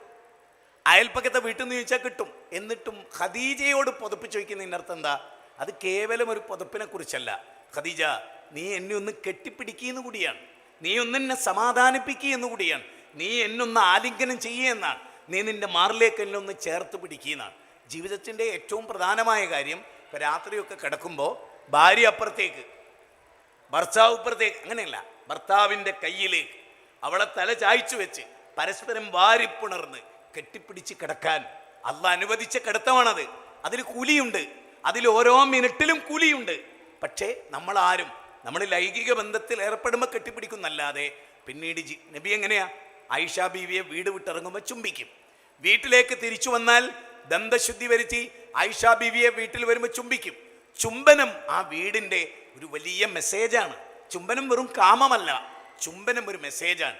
അയൽപ്പക്കത്തെ വീട്ടിൽ നിന്ന് ചോദിച്ചാൽ കിട്ടും. എന്നിട്ടും ഖദീജയോട് പുതപ്പ് ചോദിക്കുന്നതിൻ്റെ അർത്ഥം എന്താ? അത് കേവലം ഒരു പുതപ്പിനെ കുറിച്ചല്ല. ഖദീജ, നീ എന്നെ ഒന്ന് കെട്ടിപ്പിടിക്കുകയെന്ന് കൂടിയാണ്, നീ ഒന്നെന്നെ സമാധാനിപ്പിക്കുകയെന്ന് കൂടിയാണ്, നീ എന്നൊന്ന് ആലിംഗനം ചെയ്യുകയെന്നാണ്, നീ നിൻ്റെ മാറിലേക്ക് എന്നെ ഒന്ന് ചേർത്ത് പിടിക്കുകയെന്നാണ്. ജീവിതത്തിൻ്റെ ഏറ്റവും പ്രധാനമായ കാര്യം. ഇപ്പോൾ രാത്രിയൊക്കെ കിടക്കുമ്പോൾ ഭാര്യ അപ്പുറത്തേക്ക്, ഭർത്താവ് ഇപ്പുറത്തേക്ക്, അങ്ങനെയല്ല, ഭർത്താവിൻ്റെ കയ്യിലേക്ക് അവളെ തല ചായ്ച്ചു വെച്ച് പരസ്പരം വാരിപ്പുണർന്ന് കെട്ടിപ്പിടിച്ച് കിടക്കാൻ അള്ളാഹ് അനുവദിച്ച കിടത്തമാണത്. അതിൽ കൂലിയുണ്ട്, അതിൽ ഓരോ മിനിറ്റിലും കൂലിയുണ്ട്. പക്ഷേ നമ്മൾ ലൈംഗിക ബന്ധത്തിൽ ഏർപ്പെടുമ്പോൾ കെട്ടിപ്പിടിക്കുന്നല്ലാതെ പിന്നീട് നബി എങ്ങനെയാ? ആയിഷ ബീവിയെ വീട് വിട്ടിറങ്ങുമ്പോൾ ചുംബിക്കും. വീട്ടിലേക്ക് തിരിച്ചു വന്നാൽ ദന്തശുദ്ധി വരുത്തി ആയിഷ ബീവിയെ വീട്ടിൽ വരുമ്പോൾ ചുംബിക്കും. ചുംബനം ആ വീടിൻ്റെ ഒരു വലിയ മെസ്സേജാണ്. ചുംബനം വെറും കാമമല്ല, ചുംബനം ഒരു മെസ്സേജാണ്.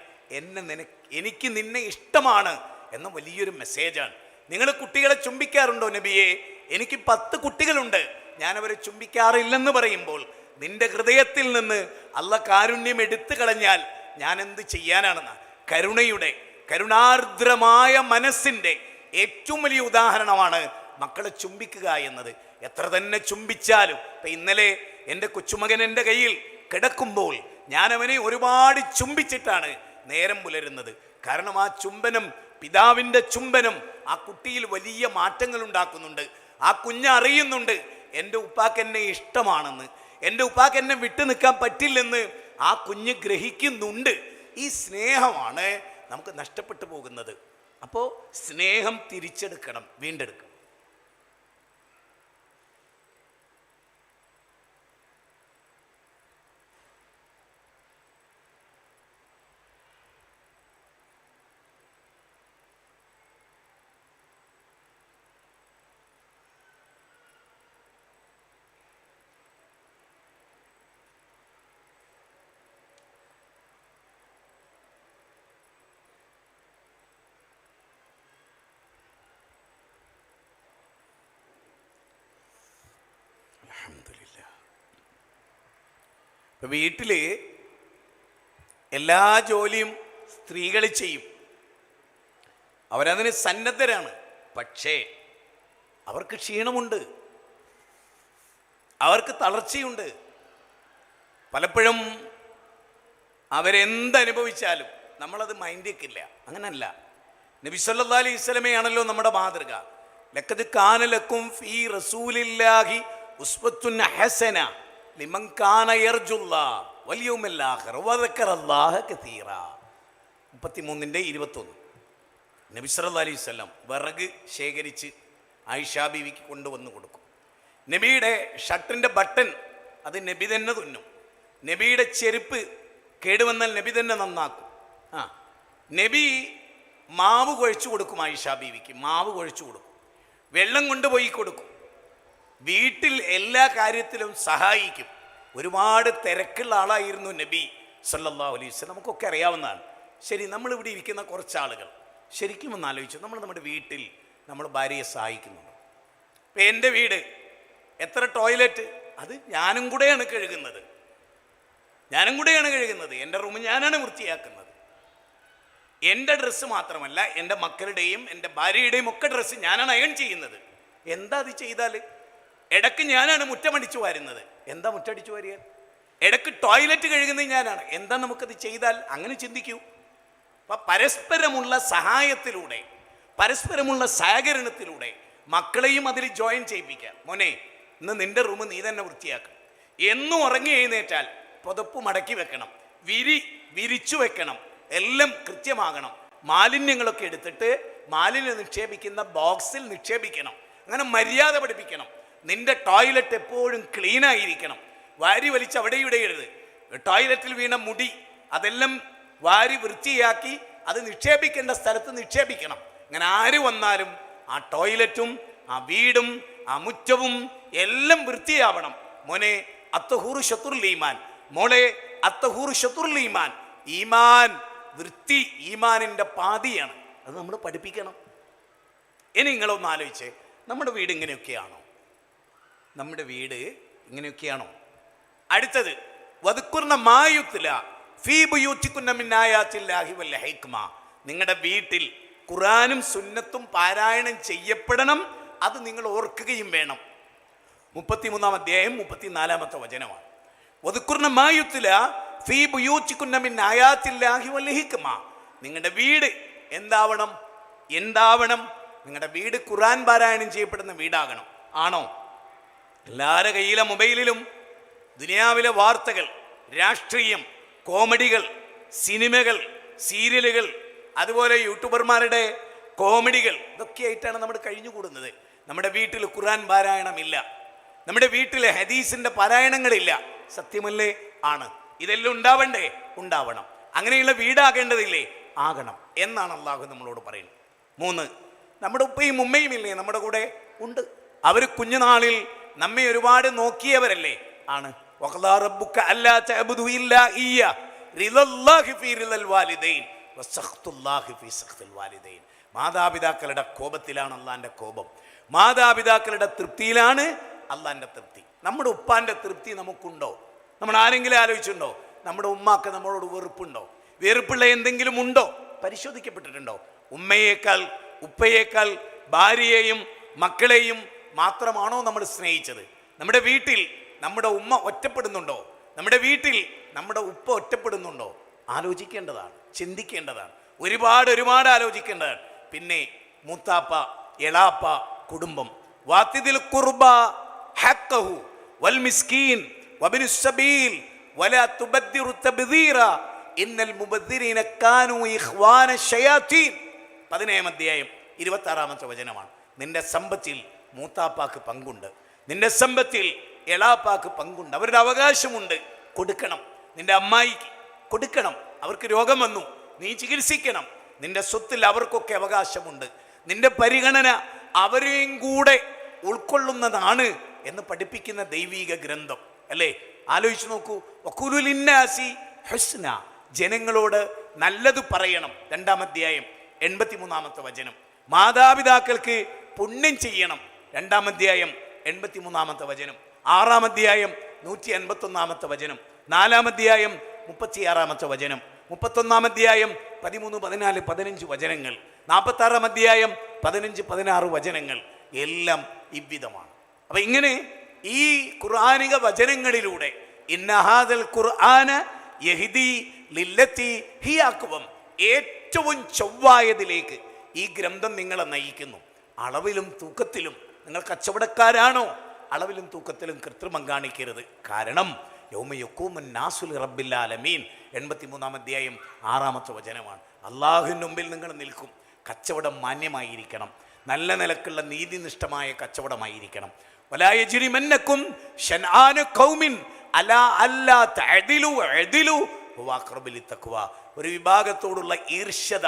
എനിക്ക് നിന്നെ ഇഷ്ടമാണ് എന്ന വലിയൊരു മെസ്സേജാണ്. നിങ്ങൾ കുട്ടികളെ ചുംബിക്കാറുണ്ടോ? നബിയെ, എനിക്ക് 10 കുട്ടികളുണ്ട്, ഞാനവരെ ചുംബിക്കാറില്ലെന്ന് പറയുമ്പോൾ നിന്റെ ഹൃദയത്തിൽ നിന്ന് അള്ളാഹ് കാരുണ്യം എടുത്തു കളഞ്ഞാൽ ഞാൻ എന്ത് ചെയ്യാനാണെന്ന്. കരുണാർദ്രമായ മനസ്സിൻ്റെ ഏറ്റവും വലിയ ഉദാഹരണമാണ് മക്കളെ ചുംബിക്കുക എന്നത്. എത്ര തന്നെ ചുംബിച്ചാലും, ഇപ്പം ഇന്നലെ എൻ്റെ കൊച്ചുമകൻ എൻ്റെ കയ്യിൽ കിടക്കുമ്പോൾ ഞാൻ അവനെ ഒരുപാട് ചുംബിച്ചിട്ടാണ് നേരം പുലരുന്നത്. കാരണം ആ ചുംബനം, പിതാവിൻ്റെ ചുംബനം ആ കുട്ടിയിൽ വലിയ മാറ്റങ്ങൾ ഉണ്ടാക്കുന്നുണ്ട്. ആ കുഞ്ഞ് അറിയുന്നുണ്ട് എൻ്റെ ഉപ്പാക്ക് എന്നെ ഇഷ്ടമാണെന്ന്. എൻ്റെ ഉപ്പാക്ക് എന്നെ വിട്ടു നിൽക്കാൻ പറ്റില്ലെന്ന് ആ കുഞ്ഞ് ഗ്രഹിക്കുന്നുണ്ട്. ഈ സ്നേഹമാണ് നമുക്ക് നഷ്ടപ്പെട്ടു പോകുന്നത്. അപ്പോൾ സ്നേഹം തിരിച്ചെടുക്കണം, വീണ്ടെടുക്കണം. ഇപ്പം വീട്ടിൽ എല്ലാ ജോലിയും സ്ത്രീകൾ ചെയ്യും, അവരതിന് സന്നദ്ധരാണ്. പക്ഷേ അവർക്ക് ക്ഷീണമുണ്ട്, അവർക്ക് തളർച്ചയുണ്ട്. പലപ്പോഴും അവരെന്തനുഭവിച്ചാലും നമ്മളത് മൈൻഡിക്കില്ല. അങ്ങനല്ല. നബി സല്ലല്ലാഹു അലൈഹി വസല്ലമയാണല്ലോ നമ്മുടെ മാതൃക. ലഖദ് കാന ലക്കും ഫീ റസൂലില്ലാഹി ഉസ്വത്തുൻ ഹസന ലിമൻ കാന യർജുല്ലാഹ വൽ യൗമൽ ആഖിറ വദക്കറല്ലാഹ കതീറ. 33:21. നബി സല്ലല്ലാഹു അലൈഹി വസല്ലം വിറക് ശേഖരിച്ച് ആയിഷാ ബീവിക്ക് കൊണ്ടുവന്ന് കൊടുക്കും. നബിയുടെ ഷർട്ടിൻ്റെ ബട്ടൺ അത് നബി തന്നെ തുന്നും. നബിയുടെ ചെരുപ്പ് കേടുവന്നാൽ നബി തന്നെ നന്നാക്കും. നബി മാവ് കുഴച്ചു കൊടുക്കും, ആയിഷാ ബീവിക്ക് മാവ് കുഴച്ചു കൊടുക്കും, വെള്ളം കൊണ്ടുപോയി കൊടുക്കും, വീട്ടിൽ എല്ലാ കാര്യത്തിലും സഹായിക്കും. ഒരുപാട് തിരക്കുള്ള ആളായിരുന്നു നബി സല്ലല്ലാഹു അലൈഹി വസല്ലം. നമുക്കൊക്കെ അറിയാവുന്നതാണ്. ശരി, നമ്മളിവിടെ ഇരിക്കുന്ന കുറച്ച് ആളുകൾ ശരിക്കും ഒന്ന് ആലോചിച്ചു, നമ്മൾ നമ്മുടെ വീട്ടിൽ നമ്മൾ ഭാര്യയെ സഹായിക്കുന്നുണ്ട്. ഇപ്പം എൻ്റെ വീട് എത്ര ടോയ്ലറ്റ്, അത് ഞാനും കൂടെയാണ് കഴുകുന്നത്. എൻ്റെ റൂം ഞാനാണ് വൃത്തിയാക്കുന്നത്. എൻ്റെ ഡ്രസ്സ് മാത്രമല്ല, എൻ്റെ മക്കളുടെയും എൻ്റെ ഭാര്യയുടെയും ഒക്കെ ഡ്രസ്സ് ഞാനാണ് അയൺ ചെയ്യുന്നത്. എന്താ അത് ചെയ്താൽ? ഇടയ്ക്ക് ഞാനാണ് മുറ്റമടിച്ചു വാരുന്നത്. എന്താ മുറ്റടിച്ചു വാരിയാൽ? ഇടയ്ക്ക് ടോയ്ലറ്റ് കഴുകുന്നത് ഞാനാണ്. എന്താ നമുക്കത് ചെയ്താൽ? അങ്ങനെ ചിന്തിക്കൂ. അപ്പം പരസ്പരമുള്ള സഹായത്തിലൂടെ, പരസ്പരമുള്ള സഹകരണത്തിലൂടെ മക്കളെയും അതിൽ ജോയിൻ ചെയ്യിപ്പിക്കാം. മോനെ, ഇന്ന് നിൻ്റെ റൂം നീ തന്നെ വൃത്തിയാക്കണം. എന്നും ഉറങ്ങി എഴുന്നേറ്റാൽ പുതപ്പ് മടക്കി വെക്കണം, വിരിച്ചു വെക്കണം, എല്ലാം കൃത്യമാകണം. മാലിന്യങ്ങളൊക്കെ എടുത്തിട്ട് മാലിന്യം നിക്ഷേപിക്കുന്ന ബോക്സിൽ നിക്ഷേപിക്കണം. അങ്ങനെ മര്യാദ പഠിപ്പിക്കണം. നിന്റെ ടോയ്ലറ്റ് എപ്പോഴും ക്ലീനായിരിക്കണം. വാരി വലിച്ച് അവിടെ ഇവിടെ ഇടരുത്. ടോയ്ലറ്റിൽ വീണ മുടി അതെല്ലാം വാരി വൃത്തിയാക്കി അത് നിക്ഷേപിക്കേണ്ട സ്ഥലത്ത് നിക്ഷേപിക്കണം. അങ്ങനെ ആര് വന്നാലും ആ ടോയ്ലറ്റും ആ വീടും ആ മുറ്റവും എല്ലാം വൃത്തിയാവണം. മോനെ, അത്തഹൂറു ശത്രുൽ ഈമാൻ. മോളെ, അത്തഹൂറു ശത്രുൽ ഈമാൻ. ഈമാൻ വൃത്തി ഈമാനിൻ്റെ പാതിയാണ്. അത് നമ്മൾ പഠിപ്പിക്കണം. ഇനി നിങ്ങളൊന്ന് ആലോചിച്ച്, നമ്മുടെ വീട് ഇങ്ങനെയൊക്കെയാണോ? നമ്മുടെ വീട് ഇങ്ങനെയൊക്കെയാണോ? അടുത്തത്, വദ്കുർന മാ യുത്ല ഫീ ബുയൂതികുന്ന മിൻ ആയാത്തില്ലാഹി വൽ ഹിക്മ. നിങ്ങളുടെ വീട്ടിൽ ഖുർആനും സുന്നത്തും പാരായണം ചെയ്യപ്പെടണം. അത് നിങ്ങൾ ഓർക്കുകയും വേണം. 33-ാം അധ്യായം 34-ാമത്തെ വചനമാണ്. വദ്കുർന മാ യുത്ല ഫീ ബുയൂതികുന്ന മിൻ ആയാത്തില്ലാഹി വൽ ഹിക്മ. നിങ്ങളുടെ വീട് എന്താവണം? നിങ്ങളുടെ വീട് ഖുർആൻ പാരായണം ചെയ്യപ്പെടുന്ന വീടാകണം. ആണോ? എല്ലാവരുടെ കയ്യിലെ മൊബൈലിലും ദുനിയാവിലെ വാർത്തകൾ, രാഷ്ട്രീയം, കോമഡികൾ, സിനിമകൾ, സീരിയലുകൾ, അതുപോലെ യൂട്യൂബർമാരുടെ കോമഡികൾ, ഇതൊക്കെ ആയിട്ടാണ് നമ്മൾ കഴിഞ്ഞുകൂടുന്നത്. നമ്മുടെ വീട്ടിൽ ഖുർആൻ പാരായണമില്ല, നമ്മുടെ വീട്ടിൽ ഹദീസിൻ്റെ പാരായണങ്ങളില്ല. സത്യമല്ലേ? ആണ്. ഇതെല്ലാം ഉണ്ടാവണ്ടേ? ഉണ്ടാവണം. അങ്ങനെയുള്ള വീടാകേണ്ടതില്ലേ? ആകണം എന്നാണ് അള്ളാഹു നമ്മളോട് പറയുന്നത്. 3, നമ്മുടെ ഉപ്പയും ഉമ്മയും ഇല്ലേ നമ്മുടെ കൂടെ? ഉണ്ട്. അവർ കുഞ്ഞുനാളിൽ നമ്മെ ഒരുപാട് നോക്കിയവരല്ലേ? ആണ്. വഖദാ റബ്ബുക അല്ലാ തഅബുദു ഇല്ലാ ഇയ്യ റിളല്ലാഹി ഫീ റിളൽ വാലിദൈൻ വസഖ്തുല്ലാഹി ഫീ സഖ്തിൽ വാലിദൈൻ. മാതാപിതാക്കളുടെ കോപത്തിലാണ് അള്ളാൻ്റെ കോപം, മാതാപിതാക്കളുടെ തൃപ്തിയിലാണ് അള്ളാൻ്റെ തൃപ്തി. നമ്മുടെ ഉപ്പാൻ്റെ തൃപ്തി നമുക്കുണ്ടോ? നമ്മൾ ആരെങ്കിലും ആലോചിച്ചിട്ടുണ്ടോ? നമ്മുടെ ഉമ്മാക്ക് നമ്മളോട് വെറുപ്പുണ്ടോ? വെറുപ്പുള്ള എന്തെങ്കിലും ഉണ്ടോ? പരിശോധിക്കപ്പെട്ടിട്ടുണ്ടോ? ഉമ്മയേക്കാൾ ഉപ്പയേക്കാൾ ഭാര്യയെയും മക്കളെയും മാത്രമാണോ നമ്മൾ സ്നേഹിച്ചത്? നമ്മുടെ വീട്ടിൽ നമ്മുടെ ഉമ്മ ഒറ്റപ്പെടുന്നുണ്ടോ? നമ്മുടെ വീട്ടിൽ നമ്മുടെ ഉപ്പ ഒറ്റപ്പെടുന്നുണ്ടോ? ആലോചിക്കേണ്ടതാണ്, ചിന്തിക്കേണ്ടതാണ്, ഒരുപാട് ആലോചിക്കേണ്ടതാണ്. പിന്നെ മൂത്താപ്പ, എളാപ്പ, കുടുംബം. വാത്തിദിൽ ഖുർബ ഹഖഹു വൽ മിസ്കീൻ വബിനുസ് സബീൽ വലാ തുബദ്ദിറു തബ്ദീറ ഇന്നൽ മുബദ്ദിരീന കാനൂ ഇഖ്വാന ശയാത്തീൻ. 17-ാം അധ്യായം 26-ാമത്തെ വചനമാണ്. നിന്റെ സമ്പത്തിൽ മൂത്താപ്പാക്ക് പങ്കുണ്ട്, നിന്റെ സമ്പത്തിൽ എളാപ്പാക്ക് പങ്കുണ്ട്, അവരുടെ അവകാശമുണ്ട്, കൊടുക്കണം. നിന്റെ അമ്മായിക്ക് കൊടുക്കണം, അവർക്ക് രോഗം വന്നു, നീ ചികിത്സിക്കണം. നിന്റെ സ്വത്തിൽ അവർക്കൊക്കെ അവകാശമുണ്ട്. നിന്റെ പരിഗണന അവരെയും കൂടെ ഉൾക്കൊള്ളുന്നതാണ് എന്ന് പഠിപ്പിക്കുന്ന ദൈവിക ഗ്രന്ഥം അല്ലേ? ആലോചിച്ച് നോക്കൂ. വഖൂലു ലിന്നാസി ഹുസ്ന, ജനങ്ങളോട് നല്ലത് പറയണം. 2-ാം അധ്യായം 83-ാമത്തെ വചനം. മാതാപിതാക്കൾക്ക് പുണ്യം ചെയ്യണം. 2-ാം അധ്യായം 83-ാമത്തെ വചനം. 6-ാം അധ്യായം 151-ാമത്തെ വചനം. 4-ാം അധ്യായം 36-ാമത്തെ വചനം. 31-ാം അധ്യായം 13, 14, 15 വചനങ്ങൾ. 46-ാം അധ്യായം 15, 16 വചനങ്ങൾ. എല്ലാം ഇவ்விதമാണ്. അപ്പൊ ഇങ്ങനെ ഈ ഖുർആനിക വചനങ്ങളിലൂടെ ഇന്നഹാദൽ ഖുർആന യഹ്ദി ലില്ലത്തി ഹിയ അഖ്വം, ഏറ്റവും ചൊവ്വായതിലേക്ക് ഈ ഗ്രന്ഥം നിങ്ങളെ നയിക്കുന്നു. അളവിലും തൂക്കത്തിലും നിങ്ങൾ കച്ചവടക്കാരാണോ? അളവിലും തൂക്കത്തിലും കൃത്രിമം കാണിക്കരുത്. കാരണം യൗമ യഖൂമുൻ നാസു ലിറബ്ബിൽ ആലമീൻ 83-ാം അധ്യായം 6-ാമത്തെ വചനമാണ്. അള്ളാഹുവിന് മുമ്പിൽ നിങ്ങൾ നിൽക്കും. കച്ചവടം മാന്യമായിരിക്കണം, നല്ല നിലക്കുള്ള നീതിനിഷ്ഠമായ കച്ചവടമായിരിക്കണം. വലാ യജ്രിമന്നകും ശൻആനു ഖൗമിൻ അലാ അല്ലാ തഅദിലു അഅദിലു ഹുവ അഖ്റബു ലിത്തഖ്വ. ഒരു വിഭാഗത്തോടുള്ള ഈർഷ്യത,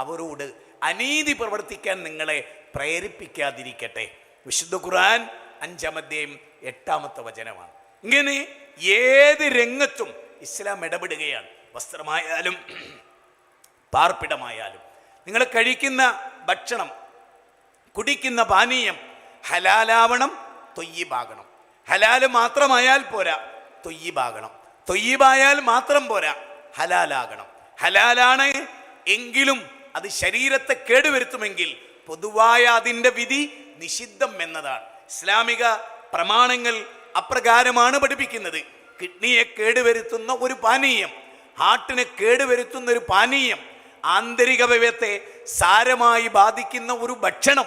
അവരോട് അനീതി പ്രവർത്തിക്കാൻ നിങ്ങളെ പ്രേരിപ്പിക്കാതിരിക്കട്ടെ. വിശുദ്ധ ഖുർആൻ 5-ാം അധ്യായം 8-ാമത്തെ വചനമാണ്. ഇങ്ങനെ ഏത് രംഗത്തും ഇസ്ലാം ഇടപെടുകയാണ്. വസ്ത്രമായാലും പാർപ്പിടമായാലും നിങ്ങൾ കഴിക്കുന്ന ഭക്ഷണം, കുടിക്കുന്ന പാനീയം ഹലാലാവണം, തൊയ്യിബാകണം. ഹലാല് മാത്രമായാൽ പോരാ, തൊയ്യിബാകണം. തൊയ്യിബായാൽ മാത്രം പോരാ, ഹലാലാകണം. ഹലാലാണ് എങ്കിലും അത് ശരീരത്തെ കേടുവരുത്തുമെങ്കിൽ പൊതുവായ അതിൻ്റെ വിധി നിഷിദ്ധം എന്നതാണ്. ഇസ്ലാമിക പ്രമാണങ്ങൾ അപ്രകാരമാണ് പഠിപ്പിക്കുന്നത്. കിഡ്നിയെ കേടുവരുത്തുന്ന ഒരു പാനീയം, ഹാർട്ടിനെ കേടുവരുത്തുന്ന ഒരു പാനീയം, ആന്തരിക അവയവത്തെ സാരമായി ബാധിക്കുന്ന ഒരു ഭക്ഷണം,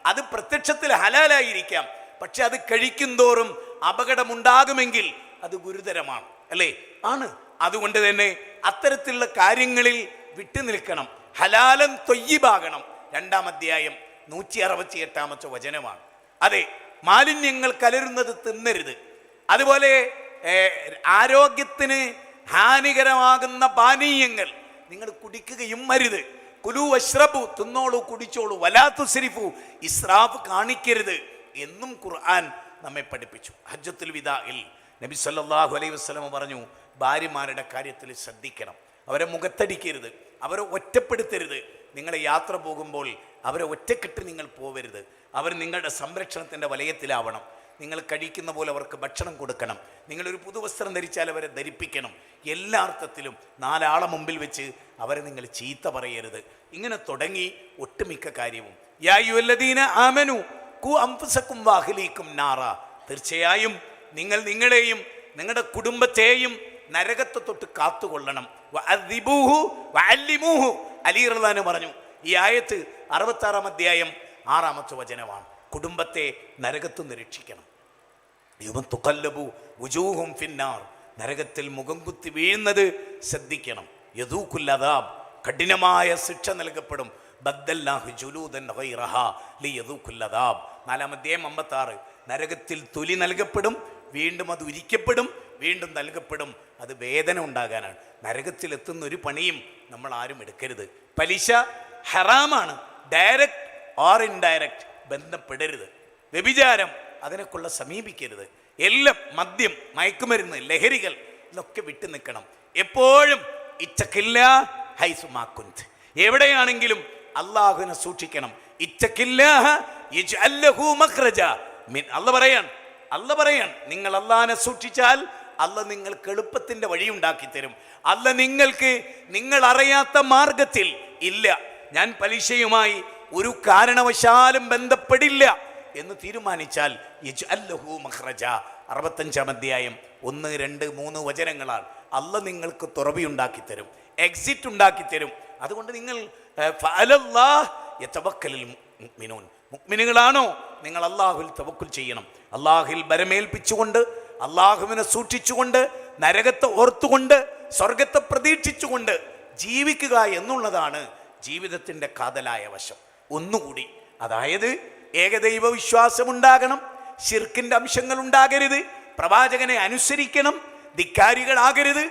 അത് പ്രത്യക്ഷത്തിൽ ഹലാലായിരിക്കാം, പക്ഷെ അത് കഴിക്കുന്തോറും അപകടമുണ്ടാകുമെങ്കിൽ അത് ഗുരുതരമാണ് അല്ലേ? ആണ്. അതുകൊണ്ട് തന്നെ അത്തരത്തിലുള്ള കാര്യങ്ങളിൽ വിട്ടുനിൽക്കണം. ഹലാലൻ തൊയ്യിബാകണം. 2-ാം അധ്യായം 168-ാമത്തെ വചനമാണ്. അതെ, മാലിന്യങ്ങൾ കലരുന്നത് തിന്നരുത്. അതുപോലെ ആരോഗ്യത്തിന് ഹാനികരമാകുന്ന പാനീയങ്ങൾ നിങ്ങൾ കുടിക്കുകയും അരുത്. കുലു വശ്രബു, തിന്നോളൂ, കുടിച്ചോളൂ. വലാ തുസ്രിഫു, ഇസ്രാഫ് കാണിക്കരുത് എന്നും ഖുർആൻ നമ്മെ പഠിപ്പിച്ചു. ഹജ്ജത്തുൽ വിദാഇൽ നബി സല്ലല്ലാഹു അലൈഹി വസല്ലം പറഞ്ഞു, ഭാര്യമാരുടെ കാര്യത്തിൽ ശ്രദ്ധിക്കണം. അവരെ മുഖത്തടിക്കരുത്, അവരെ ഒറ്റപ്പെടുത്തരുത്. നിങ്ങൾ യാത്ര പോകുമ്പോൾ അവരെ ഒറ്റക്കെട്ട് നിങ്ങൾ പോവരുത്. അവർ നിങ്ങളുടെ സംരക്ഷണത്തിൻ്റെ വലയത്തിലാവണം. നിങ്ങൾ കഴിക്കുന്ന പോലെ അവർക്ക് ഭക്ഷണം കൊടുക്കണം. നിങ്ങളൊരു പുതുവസ്ത്രം ധരിച്ചാൽ അവരെ ധരിപ്പിക്കണം. എല്ലാ അർത്ഥത്തിലും 4 ആളെ മുമ്പിൽ വെച്ച് അവരെ നിങ്ങൾ ചീത്ത പറയരുത്. ഇങ്ങനെ തുടങ്ങി ഒട്ടുമിക്ക കാര്യവും. യാ അയ്യുഹല്ലദീന ആമനു ഖു അൻഫുസകും വഅഹ്ലീകും നാറ, തീർച്ചയായും നിങ്ങൾ നിങ്ങളെയും നിങ്ങളുടെ കുടുംബത്തെയും നരകത്തെ തൊട്ട് കാത്തുകൊള്ളണം. വഅദ്ദിബൂഹു വഅല്ലിമൂഹു, അലി റളിയല്ലാഹു അൻഹു പറഞ്ഞു. ഈ ആയത്ത് 66-ാം അധ്യായം 6-ാമത്തെ വചനമാണ്. കുടുംബത്തെ നരകത്തു നിന്ന് രക്ഷിക്കണം. യൗമ തുഖല്ലബു വുജൂഹും ഫിന്നാർ, നരകത്തിൽ മുഖം കുത്തി വീഴുന്നത് ശ്രദ്ധിക്കണം. യദൂഖുൽ അദാബ്, കഠിനമായ ശിക്ഷ നൽകപ്പെടും. ബദ്ദൽനാഹു ജുലൂദൻ ഗൈറഹാ ലിയദൂഖുൽ അദാബ്. 4-ാം അധ്യായം 56. നരകത്തിൽ തൊലി നൽകപ്പെടും, വീണ്ടും അത് ഉരിക്കപ്പെടും, വീണ്ടും നൽകപ്പെടും. അത് വേദന ഉണ്ടാകാനാണ്. നരകത്തിലെത്തുന്ന ഒരു പണിയും നമ്മൾ ആരും എടുക്കരുത്. പലിശ ഹറാമാണ്, ഡയറക്റ്റ് ഓർ ഇൻഡയറക്റ്റ് ബന്ധപ്പെടരുത്. വ്യഭിചാരം, അതിനെക്കുള്ള സമീപിക്കരുത്. എല്ലാം മദ്യം, മയക്കുമരുന്ന്, ലഹരികൾ, ഇതൊക്കെ വിട്ടു നിൽക്കണം. എപ്പോഴും ഇച്ചക്കില്ല ഹൈസുമാക്കുന്ത്, എവിടെയാണെങ്കിലും അള്ളാഹുവിനെ സൂക്ഷിക്കണം. ഇച്ചക്കില്ലാഹ യജ്അല്ലഹു മഖ്റജ. അല്ല പറയാൻ നിങ്ങൾ അള്ളാഹിനെ സൂക്ഷിച്ചാൽ അല്ല നിങ്ങൾക്ക് എളുപ്പത്തിൻ്റെ വഴി ഉണ്ടാക്കി തരും. അല്ല നിങ്ങൾക്ക് നിങ്ങൾ അറിയാത്ത മാർഗത്തിൽ ഇല്ല, ഞാൻ പലിശയുമായി ഒരു കാരണവശാലും ബന്ധപ്പെടില്ല എന്ന് തീരുമാനിച്ചാൽ യജ്അല്ലഹു മഖ്റജ. 65-ാം അധ്യായം 1, 2, 3 വചനങ്ങളാണ്. അല്ല നിങ്ങൾക്ക് തുറവി ഉണ്ടാക്കി തരും, എക്സിറ്റ് ഉണ്ടാക്കി തരും. അതുകൊണ്ട് നിങ്ങൾ ഫഅലല്ലാഹ് യതവക്കലുൽ മുഅ്മിനൂൻ, മുഅ്മിനുകളാണോ നിങ്ങൾ അല്ലാഹുവിൽ തവക്കുൽ ചെയ്യണം. അല്ലാഹുവിൽ ബരമേൽപ്പിച്ചുകൊണ്ട് അള്ളാഹുവിനെ സൂക്ഷിച്ചുകൊണ്ട് നരകത്തെ ഓർത്തുകൊണ്ട് സ്വർഗത്തെ പ്രതീക്ഷിച്ചുകൊണ്ട് ജീവിക്കുക എന്നുള്ളതാണ് ജീവിതത്തിൻ്റെ കാതലായ വശം. ഒന്നുകൂടി, അതായത് ഏകദൈവ വിശ്വാസം ഉണ്ടാകണം, ശിർക്കിൻ്റെ അംശങ്ങൾ ഉണ്ടാകരുത്, പ്രവാചകനെ അനുസരിക്കണം, ധിക്കാരികളാകരുത്,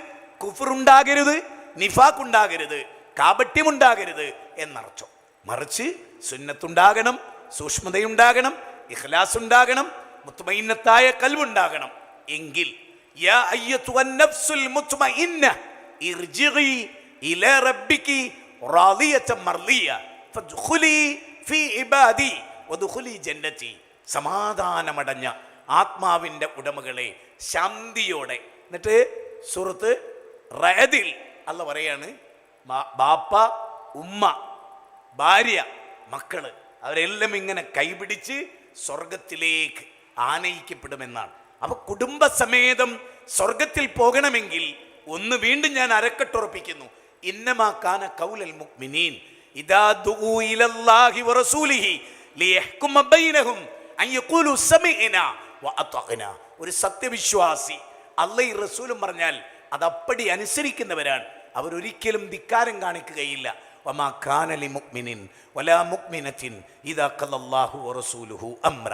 കുഫറുണ്ടാകരുത്, നിഫാഖുണ്ടാകരുത്, കാപട്യമുണ്ടാകരുത് എന്നർത്ഥം. മറിച്ച് സുന്നത്തുണ്ടാകണം, സൂക്ഷ്മതയുണ്ടാകണം, ഇഖ്ലാസ് ഉണ്ടാകണം, മുത്മയിന്നത്തായ ഖൽബുണ്ടാകണം. എങ്കിൽ യാ അയ്യത്തുൻ നഫ്സുൽ മുത്മയിന്ന ഇർജിഇ ഇലാ റബ്ബികി റാദിയതൻ മർദിയ ഫദ്ഖുലി ഫീ ഇബാദി വദ്ഖുലി ജന്നതി. സമാധാനമടഞ്ഞ ആത്മാവിൻ്റെ ഉടമകളെ, ശാന്തിയോടെ. എന്നിട്ട് സൂറത്ത് റഅദിൽ അല്ലാഹ് പറയാണ്, ബാപ്പ, ഉമ്മ, ഭാര്യ, മക്കള് അവരെല്ലാം ഇങ്ങനെ കൈപിടിച്ച് സ്വർഗത്തിലേക്ക് ആനയിക്കപ്പെടുമെന്നാണ്. അപ്പൊ കുടുംബസമേതം സ്വർഗത്തിൽ പോകണമെങ്കിൽ ഒന്ന് വീണ്ടും ഞാൻ അരക്കെട്ടുറപ്പിക്കുന്നു, ഇന്നമാ കാന ഖൗലൽ മുഅ്മിനീൻ ഇദാ ദുഉ ഇലല്ലാഹി വറസൂലിഹി ലിയഹ്കുമ ബൈനഹും അൻ യഖൂലു സമഇനാ വഅതഅനാ. ഒരു സത്യവിശ്വാസി അല്ലാഹും റസൂലും പറഞ്ഞാൽ അതപ്പടി അനുസരിക്കുന്നവരാണ്. അവരൊരിക്കലും ധിക്കാരം കാണിക്കുകയില്ല. വമാ കാന ലിമുഅ്മിനിൻ വലാ മുഅ്മിനത്തിൻ ഇദാ ഖലല്ലാഹു വറസൂലുഹു അംറ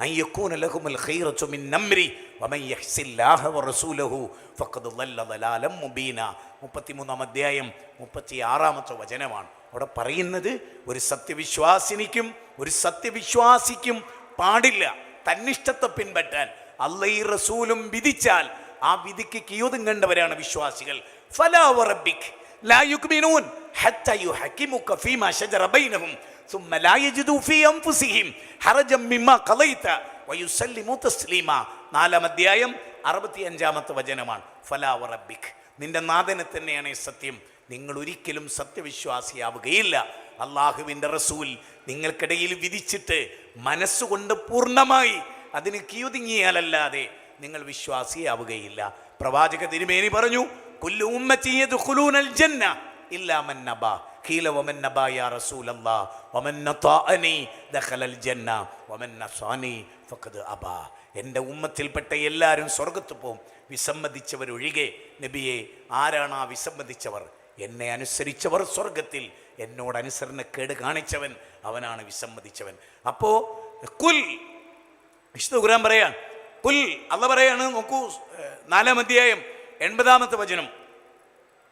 അൻ യകൂന ലഹുമുൽ ഖൈറതു മിൻ അംരി വമൻ യഹ്സില്ലാഹ വറസൂലുഹു ഫഖദ് ളല്ല ളലാലം മുബീന. 33-ാം അധ്യായം 36-ാമത്തെ വചനമാണ്. അവിടെ പറയുന്നത്, ഒരു സത്യവിശ്വാസിനിക്കും ഒരു സത്യവിശ്വാസിക്കും പാടില്ല തന്നിഷ്ടത്തെ പിൻപറ്റാൻ. അല്ലാഹും റസൂലും വിധിച്ചാൽ ആ വിധിക്ക് കീയൊതുങ്ങേണ്ടവരാണ് വിശ്വാസികൾ. ഫലാ വറബ്ബിക് ലാ യുക്മിനൂൻ ഹത്താ യുഹക്കിമുക ഫീമാ ശജറ ബൈനഹും ثم لا يجدوا في أنفسهم حرجا مما قضيت ويسلموا تسليما. 4-ാം അധ്യായം 65-ാമത്തെ വചനമാണ്. ഫലാ വറബ്ബിക്, നിന്റെ നാഥനെ തന്നെയാണ് സത്യം, നിങ്ങൾ ഒരിക്കലും സത്യവിശ്വാസിയാവുകയില്ല. അള്ളാഹുവിൻ്റെ റസൂൽ നിങ്ങൾക്കിടയിൽ വിധിച്ചിട്ട് മനസ്സുകൊണ്ട് പൂർണ്ണമായി അതിന് കീയൊതുങ്ങിയാലല്ലാതെ നിങ്ങൾ വിശ്വാസിയാവുകയില്ല. പ്രവാചക തിരുമേനി പറഞ്ഞു, കുല്ലു ഉമ്മത്തി യദ്ഖുലൂനൽ ജന്ന ഇല്ലാ മൻ നബാ. ഖീല വമൻ നബാ യാ റസൂലല്ലാഹ് വമൻ നതാഅനി ദഖലൽ ജന്ന വമൻ നസാനി ഫഖദ് അബാ. എൻ്റെ ഉമ്മത്തിൽപ്പെട്ട എല്ലാവരും സ്വർഗത്ത് പോകും, വിസമ്മതിച്ചവരൊഴികെ. നബിയെ, ആരാണ് ആ വിസമ്മതിച്ചവർ? എന്നെ അനുസരിച്ചവർ സ്വർഗത്തിൽ, എന്നോട് അനുസരണക്കേട് കാണിച്ചവൻ അവനാണ് വിസമ്മതിച്ചവൻ. അപ്പോ കുൽ, വിശുദ്ധ ഖുർആൻ പറയാൻ, കുൽ അല്ലാഹ് പറയാണ്, നോക്കൂ 4-ാം അധ്യായം 80-ാമത്തെ വചനം,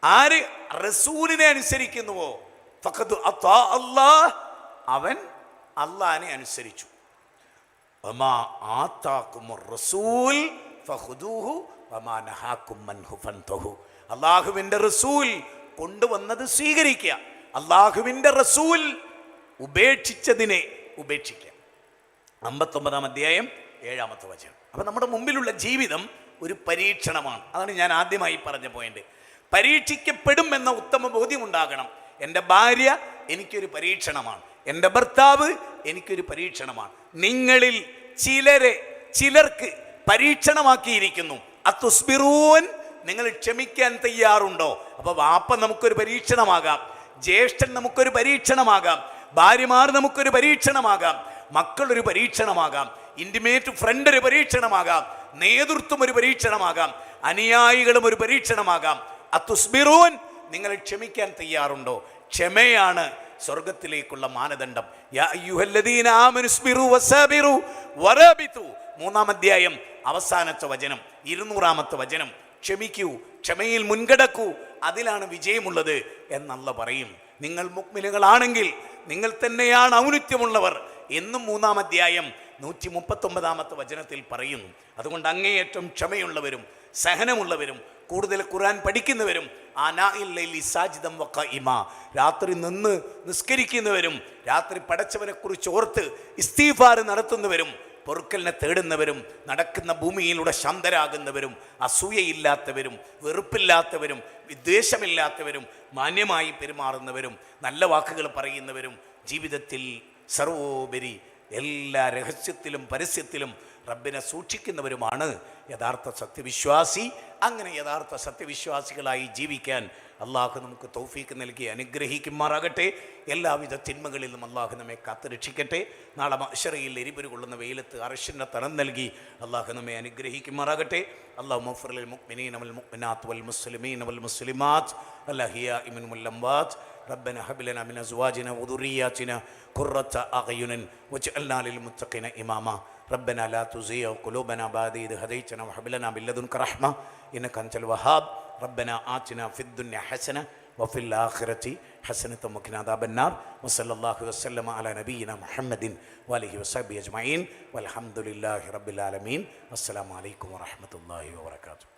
ആര് റസൂലിനെ അനുസരിക്കുന്നുവോ ഫഖദ് അതാ അല്ലാഹ്, അവൻ അല്ലാഹനെ അനുസരിച്ചു. വമാ ആതാകുമുർ റസൂൽ ഫഖുദൂഹു വമാ നഹാകും അൻഹു ഫൻതഹു. അല്ലാഹുവിൻ്റെ റസൂൽ കൊണ്ടുവന്നത് സ്വീകരിക്കുക, അല്ലാഹുവിൻ്റെ റസൂൽ ഉപേക്ഷിച്ചതിനെ ഉപേക്ഷിക്കുക. 59-ാം അധ്യായം 7-ാമത്തെ വചനം. അപ്പം നമ്മുടെ മുമ്പിലുള്ള ജീവിതം ഒരു പരീക്ഷണമാണ്. അതാണ് ഞാൻ ആദ്യമായി പറഞ്ഞ പോയിന്റ്. പരീക്ഷിക്കപ്പെടും എന്ന ഉത്തമ ബോധ്യം ഉണ്ടാകണം. എൻ്റെ ഭാര്യ എനിക്കൊരു പരീക്ഷണമാണ്, എൻ്റെ ഭർത്താവ് എനിക്കൊരു പരീക്ഷണമാണ്. നിങ്ങളിൽ ചിലർക്ക് പരീക്ഷണമാക്കിയിരിക്കുന്നു. അത്തുസ്ബിറൂൻ, നിങ്ങൾ ക്ഷമിക്കാൻ തയ്യാറുണ്ടോ? അപ്പൊ വാപ്പ നമുക്കൊരു പരീക്ഷണമാകാം, ജ്യേഷ്ഠൻ നമുക്കൊരു പരീക്ഷണമാകാം, ഭാര്യമാർ നമുക്കൊരു പരീക്ഷണമാകാം, മക്കളൊരു പരീക്ഷണമാകാം, ഇന്റിമേറ്റ് ഫ്രണ്ട് ഒരു പരീക്ഷണമാകാം, നേതൃത്വം ഒരു പരീക്ഷണമാകാം, അനുയായികളും ഒരു പരീക്ഷണമാകാം. അത്തുസ്ബിറൂൻ, നിങ്ങൾ ക്ഷമിക്കാൻ തയ്യാറുണ്ടോ? ക്ഷമയാണ് സ്വർഗത്തിലേക്കുള്ള മാനദണ്ഡം. യാ അയ്യുഹല്ലദീന ആമനു സ്ബിറു വസബിറു വറബിതു. 3-ാം അധ്യായം അവസാനത്തെ വചനം, 200-ാമത്തെ വചനം. ക്ഷമിക്കൂ, ക്ഷമയിൽ മുൻകടക്കൂ, അതിലാണ് വിജയമുള്ളത് എന്നല്ല പറയും. നിങ്ങൾ മുഅ്മിനുകളാണെങ്കിൽ നിങ്ങൾ തന്നെയാണ് ഔന്നത്യമുള്ളവർ എന്നും 3-ാം അധ്യായം 139-ാമത്തെ വചനത്തിൽ പറയുന്നു. അതുകൊണ്ട് അങ്ങേയറ്റം ക്ഷമയുള്ളവരും സഹനമുള്ളവരും കൂടുതൽ ഖുർആൻ പഠിക്കുന്നവരും രാത്രി നിന്ന് നിസ്കരിക്കുന്നവരും രാത്രി പടച്ചവനെ കുറിച്ച് ഓർത്ത് ഇസ്തിഗ്ഫാർ നടത്തുന്നവരും പൊറുക്കലിനെ തേടുന്നവരും നടക്കുന്ന ഭൂമിയിലൂടെ ശാന്തരാകുന്നവരും അസൂയയില്ലാത്തവരും വെറുപ്പില്ലാത്തവരും വിദ്വേഷമില്ലാത്തവരും മാന്യമായി പെരുമാറുന്നവരും നല്ല വാക്കുകൾ പറയുന്നവരും ജീവിതത്തിൽ സർവോപരി എല്ലാ രഹസ്യത്തിലും പരസ്യത്തിലും റബ്ബിനെ സൂക്ഷിക്കുന്നവരുമാണ് യഥാർത്ഥ സത്യവിശ്വാസി. അങ്ങനെ യഥാർത്ഥ സത്യവിശ്വാസികളായി ജീവിക്കാൻ അള്ളാഹു നമുക്ക് തൗഫീക്ക് നൽകി അനുഗ്രഹിക്കുമാറാകട്ടെ. എല്ലാവിധ തിന്മകളിൽ നിന്നും അള്ളാഹു നമ്മെ കാത്തുരക്ഷിക്കട്ടെ. നാളെ മഹ്ശറയിൽ എരിപൊരു കൊള്ളുന്ന വെയിലത്ത് അർശിൻ്റെ തണം നൽകി അള്ളാഹു നമ്മെ അനുഗ്രഹിക്കുമാറാകട്ടെ. അല്ലാഹു മഗ്ഫിർ ലിൽ മുഅ്മിനീന വൽ മുഅ്മിനാത്ത് വൽ മുസ്ലിമീന വൽ മുസ്ലിമാത്ത് വൽ അഹ്യാഇ മിൻഹും വൽ അംവാത്ത്. ربنا هب لنا من ازواجنا وذرياتنا قرة اعين واجعلنا للمتقين اماما. ربنا لا تزغ قلوبنا بعد إذ هديتنا وهب لنا من لدنك رحمة إنك أنت الوهاب. ربنا آتنا في الدنيا حسنة وفي الآخرة حسنة وقنا عذاب النار. وصلى الله وسلم على نبينا محمد وآله وصحبه أجمعين والحمد لله رب العالمين. السلام عليكم ورحمة الله وبركاته.